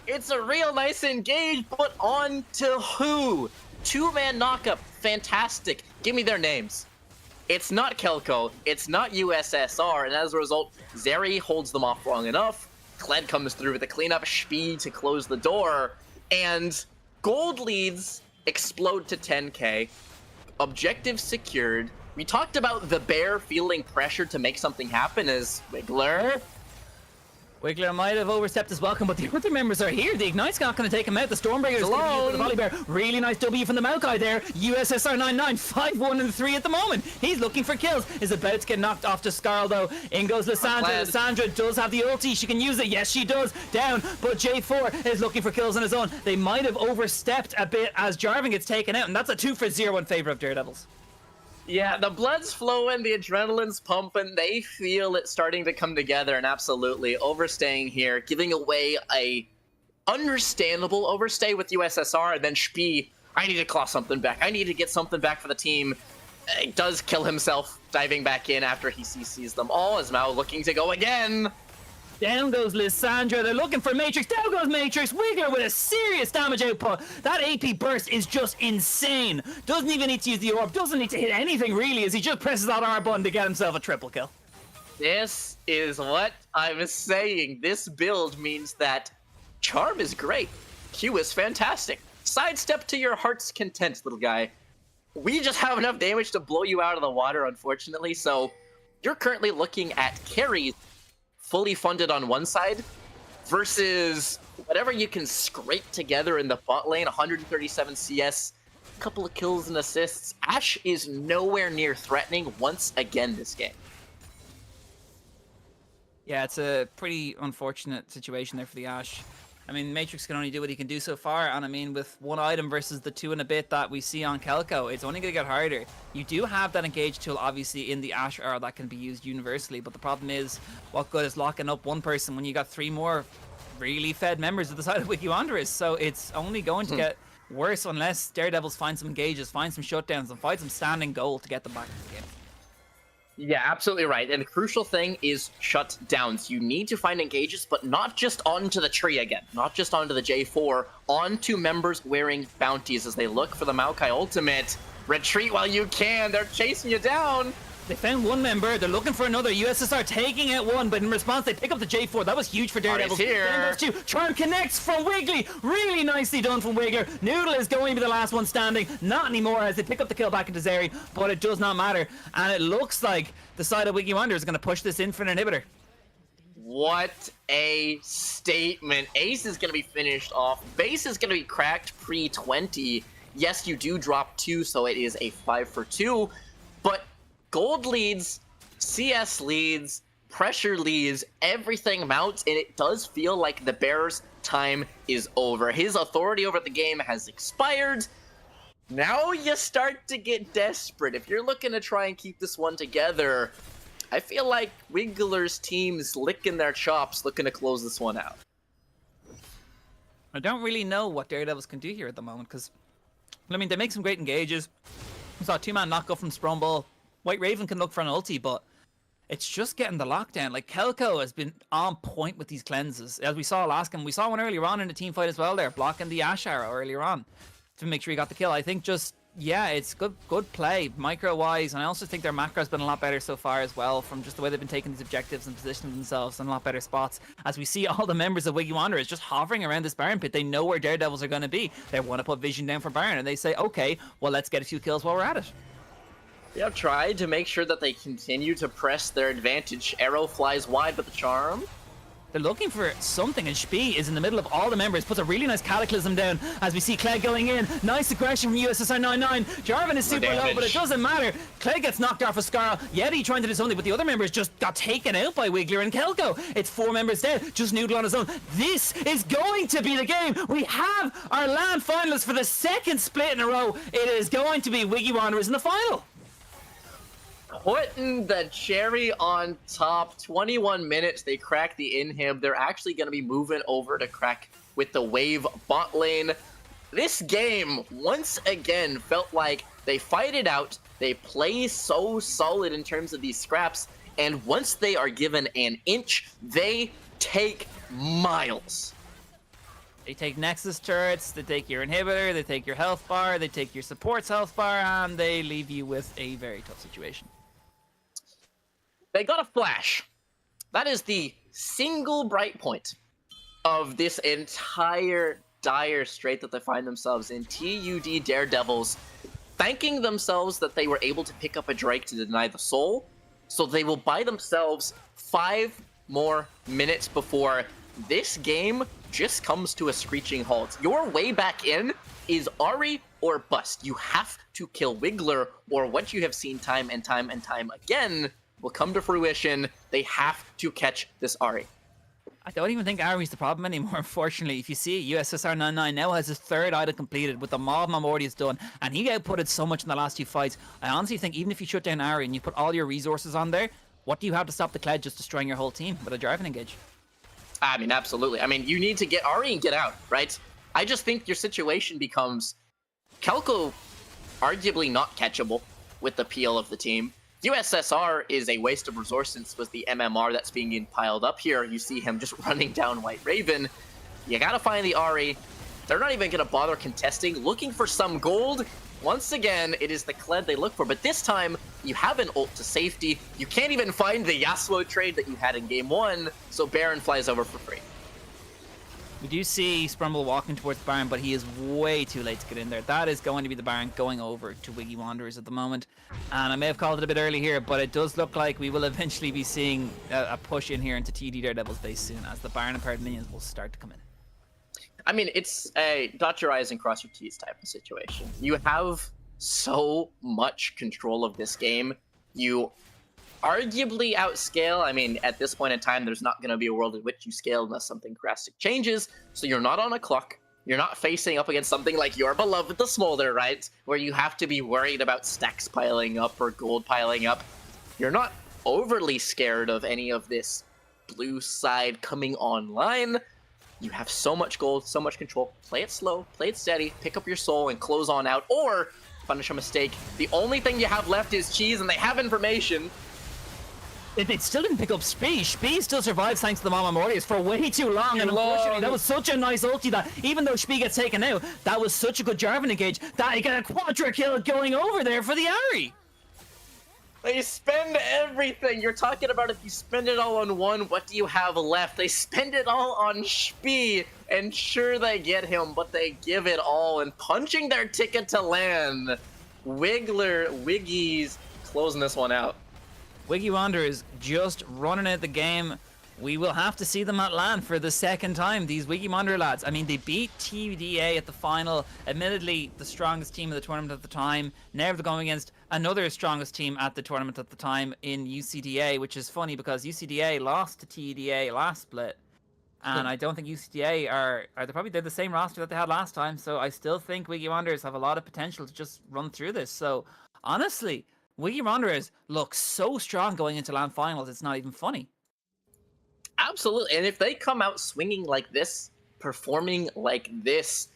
It's a real nice engage, but on to who? 2-man knockup, fantastic. Give me their names. It's not Kelko, it's not USSR, and as a result, Zeri holds them off long enough. Kled comes through with a cleanup, Spee to close the door, and gold leads explode to 10k. Objective secured. We talked about the bear feeling pressure to make something happen as Wiggler might have overstepped his welcome, but the other members are here. The Ignite's not going to take him out. The Stormbreaker is going to use the Volley Bear. Really nice W from the Maokai there. USSR 99, 5-1 and 3 at the moment. He's looking for kills. Is about to get knocked off to Skarl though. In goes Lissandra. Lissandra does have the ulti. She can use it. Yes, she does. Down, but J4 is looking for kills on his own. They might have overstepped a bit as Jarvan gets taken out, and that's a 2-for-0 in favor of Daredevils. Yeah, the blood's flowing, the adrenaline's pumping, they feel it starting to come together, and absolutely overstaying here, giving away a understandable overstay with USSR, and then Spee, I need to claw something back, I need to get something back for the team. He does kill himself, diving back in after he CCs them all, as Mao looking to go again. Down goes Lissandra. They're looking for Matrix. Down goes Matrix. Wiggler with a serious damage output. That AP burst is just insane. Doesn't even need to use the orb. Doesn't need to hit anything really, as he just presses that R button to get himself a triple kill. This is what I was saying. This build means that Charm is great. Q is fantastic. Sidestep to your heart's content, little guy. We just have enough damage to blow you out of the water, unfortunately, so you're currently looking at carries fully funded on one side versus whatever you can scrape together in the bot lane. 137 CS, a couple of kills and assists. Ash is nowhere near threatening once again this game. Yeah, it's a pretty unfortunate situation there for the Ash. I mean, Matrix can only do what he can do so far, and I mean, with one item versus the 2 and a bit that we see on Kelko, it's only going to get harder. You do have that engage tool, obviously, in the Ash R that can be used universally, but the problem is, what good is locking up one person when you got 3 more really fed members of the side of Wiggy Wanderers? So it's only going to get worse unless Daredevils find some engages, find some shutdowns, and find some standing goal to get them back in the game. Yeah, absolutely right. And the crucial thing is shutdowns. You need to find engages, but not just onto the tree again. Not just onto the J4. Onto members wearing bounties as they look for the Maokai ultimate. Retreat while you can. They're chasing you down. They found one member. They're looking for another. USSR taking out one, but in response, they pick up the J4. That was huge for Daredevils. Then goes 2. Charm connects from Wiggly. Really nicely done from Wiggler. Noodle is going to be the last one standing. Not anymore as they pick up the kill back into Zeri, but it does not matter. And it looks like the side of Wiggy Wanderers is going to push this in for an inhibitor. What a statement. Ace is going to be finished off. Base is going to be cracked pre-20. Yes, you do drop 2, so it is a 5-for-2, but gold leads, CS leads, pressure leads, everything mounts, and it does feel like the Bears' time is over. His authority over the game has expired. Now you start to get desperate. If you're looking to try and keep this one together, I feel like Wiggler's team's licking their chops, looking to close this one out. I don't really know what Daredevils can do here at the moment, because, I mean, they make some great engages. We saw a 2-man knockup from Sprumble. White Raven can look for an ulti, but it's just getting the lockdown. Like, KOKA has been on point with these cleanses. As we saw last game, we saw one earlier on in the team fight as well there, blocking the Ash arrow earlier on to make sure he got the kill. I think just, yeah, it's good play, micro-wise, and I also think their macro's been a lot better so far as well, from just the way they've been taking these objectives and positioning themselves in a lot better spots. As we see all the members of Wiggy Wanderers just hovering around this Baron pit, they know where Daredevils are going to be. They want to put vision down for Baron, and they say, okay, well, let's get a few kills while we're at it. They have tried to make sure that they continue to press their advantage. Arrow flies wide, but the charm. They're looking for something, and Spee is in the middle of all the members, puts a really nice Cataclysm down as we see Clegg going in. Nice aggression from USSR 99. Jarvan is super low, but it doesn't matter. Clegg gets knocked off of Scarl. Yeti trying to do something, but the other members just got taken out by Wiggler and Kelko. It's 4 members dead, just Noodle on his own. This is going to be the game. We have our LAN finalists for the second split in a row. It is going to be Wiggy Wanderers in the final. Putting the cherry on top. 21 minutes, they crack the inhib. They're actually going to be moving over to crack with the wave bot lane. This game, once again, felt like they fight it out. They play so solid in terms of these scraps. And once they are given an inch, they take miles. They take Nexus turrets, they take your inhibitor, they take your health bar, they take your support's health bar, and they leave you with a very tough situation. They got a flash. That is the single bright point of this entire dire strait that they find themselves in. TUD Daredevils thanking themselves that they were able to pick up a Drake to deny the soul, so they will buy themselves 5 more minutes before this game just comes to a screeching halt. Your way back in is Ahri or bust. You have to kill Wiggler, or what you have seen time and time and time again will come to fruition. They have to catch this Ahri. I don't even think Ahri's the problem anymore, unfortunately. If you see, USSR 99 now has his 3rd idol completed with the mob Mamordi is done, and he outputted so much in the last 2 fights. I honestly think even if you shut down Ahri and you put all your resources on there, what do you have to stop the Kled just destroying your whole team with a driving engage? I mean, absolutely. I mean, you need to get Ahri and get out, right? I just think your situation becomes Kelko arguably not catchable with the PL of the team. USSR is a waste of resources with the MMR that's being piled up here. You see him just running down White Raven. You gotta find the Ahri. They're not even gonna bother contesting, looking for some gold. Once again, it is the Kled they look for, but this time you have an ult to safety. You can't even find the Yasuo trade that you had in game 1, so Baron flies over for free. We do see Sprumble walking towards the Baron, but he is way too late to get in there. That is going to be the Baron going over to Wiggy Wanderers at the moment. And I may have called it a bit early here, but it does look like we will eventually be seeing a push in here into TD Daredevil's base soon, as the Baron and Paired Minions will start to come in. I mean, it's a dot your I's and cross your T's type of situation. You have so much control of this game. You arguably outscale. I mean, at this point in time, there's not going to be a world in which you scale unless something drastic changes. So you're not on a clock. You're not facing up against something like your beloved the Smolder, right? Where you have to be worried about stacks piling up or gold piling up. You're not overly scared of any of this blue side coming online. You have so much gold, so much control. Play it slow, play it steady, pick up your soul and close on out, or punish a mistake. The only thing you have left is cheese, and they have information. It still didn't pick up Spee. Spee still survives thanks to the Mama Mortius for way too long. And unfortunately, that was such a nice ulti that even though Spee gets taken out, that was such a good Jarvan engage that he got a quadra kill going over there for the Ahri. They spend everything. You're talking about if you spend it all on one, what do you have left? They spend it all on Spee, and sure they get him, but they give it all and punching their ticket to land. Wiggy's closing this one out. Wiggy Wanderers just running out the game. We will have to see them at LAN for the second time, these Wiggy Wanderer lads. I mean, they beat TDA at the final. Admittedly, the strongest team of the tournament at the time. Now they're going against another strongest team at the tournament at the time in UCDA, which is funny because UCDA lost to TDA last split. And I don't think UCDA they're the same roster that they had last time. So I still think Wiggy Wanderers have a lot of potential to just run through this. So honestly, Wiggy Wanderers look so strong going into LAN finals, it's not even funny. Absolutely. And if they come out swinging like this, performing like this,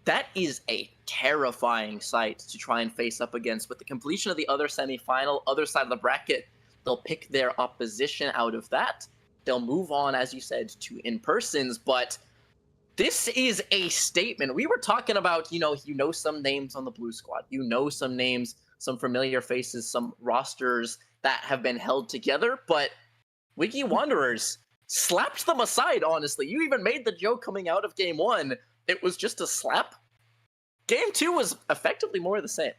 that is a terrifying sight to try and face up against. With the completion of the other semifinal, other side of the bracket, they'll pick their opposition out of that. They'll move on, as you said, to in-persons, but this is a statement. We were talking about, you know some names on the blue squad, you know some names, some familiar faces, some rosters that have been held together, but Wiggy Wanderers slapped them aside, honestly. You even made the joke coming out of game 1. It was just a slap. Game 2 was effectively more of the same.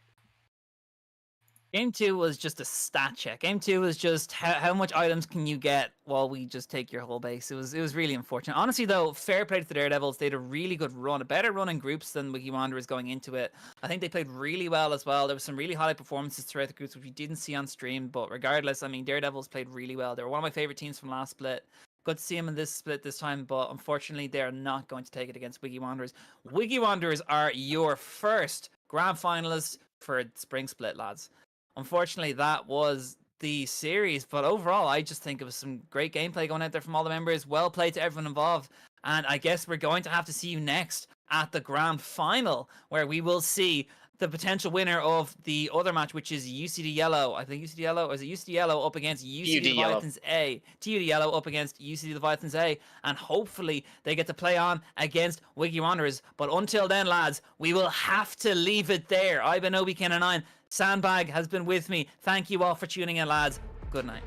Game 2 was just a stat check. Game 2 was just how much items can you get while we just take your whole base. It was really unfortunate. Honestly, though, fair play to the Daredevils. They had a really good run, a better run in groups than Wiggy Wanderers going into it. I think they played really well as well. There were some really high performances throughout the groups, which we didn't see on stream. But regardless, I mean, Daredevils played really well. They were one of my favorite teams from last split. Good to see them in this split this time, but unfortunately, they are not going to take it against Wiggy Wanderers. Wiggy Wanderers are your first grand finalists for spring split, lads. Unfortunately, that was the series, but overall, I just think it was some great gameplay going out there from all the members. Well played to everyone involved, and I guess we're going to have to see you next at the grand final, where we will see the potential winner of the other match, which is UCD Yellow. I think UCD Yellow, or is it UCD Yellow up against UCD Leviathans A? TUD Yellow up against UCD Leviathans A, and hopefully they get to play on against Wiggy Wanderers. But until then, lads, we will have to leave it there. I've been Obi Ken9. Sandbag has been with me. Thank you all for tuning in, lads. Good night.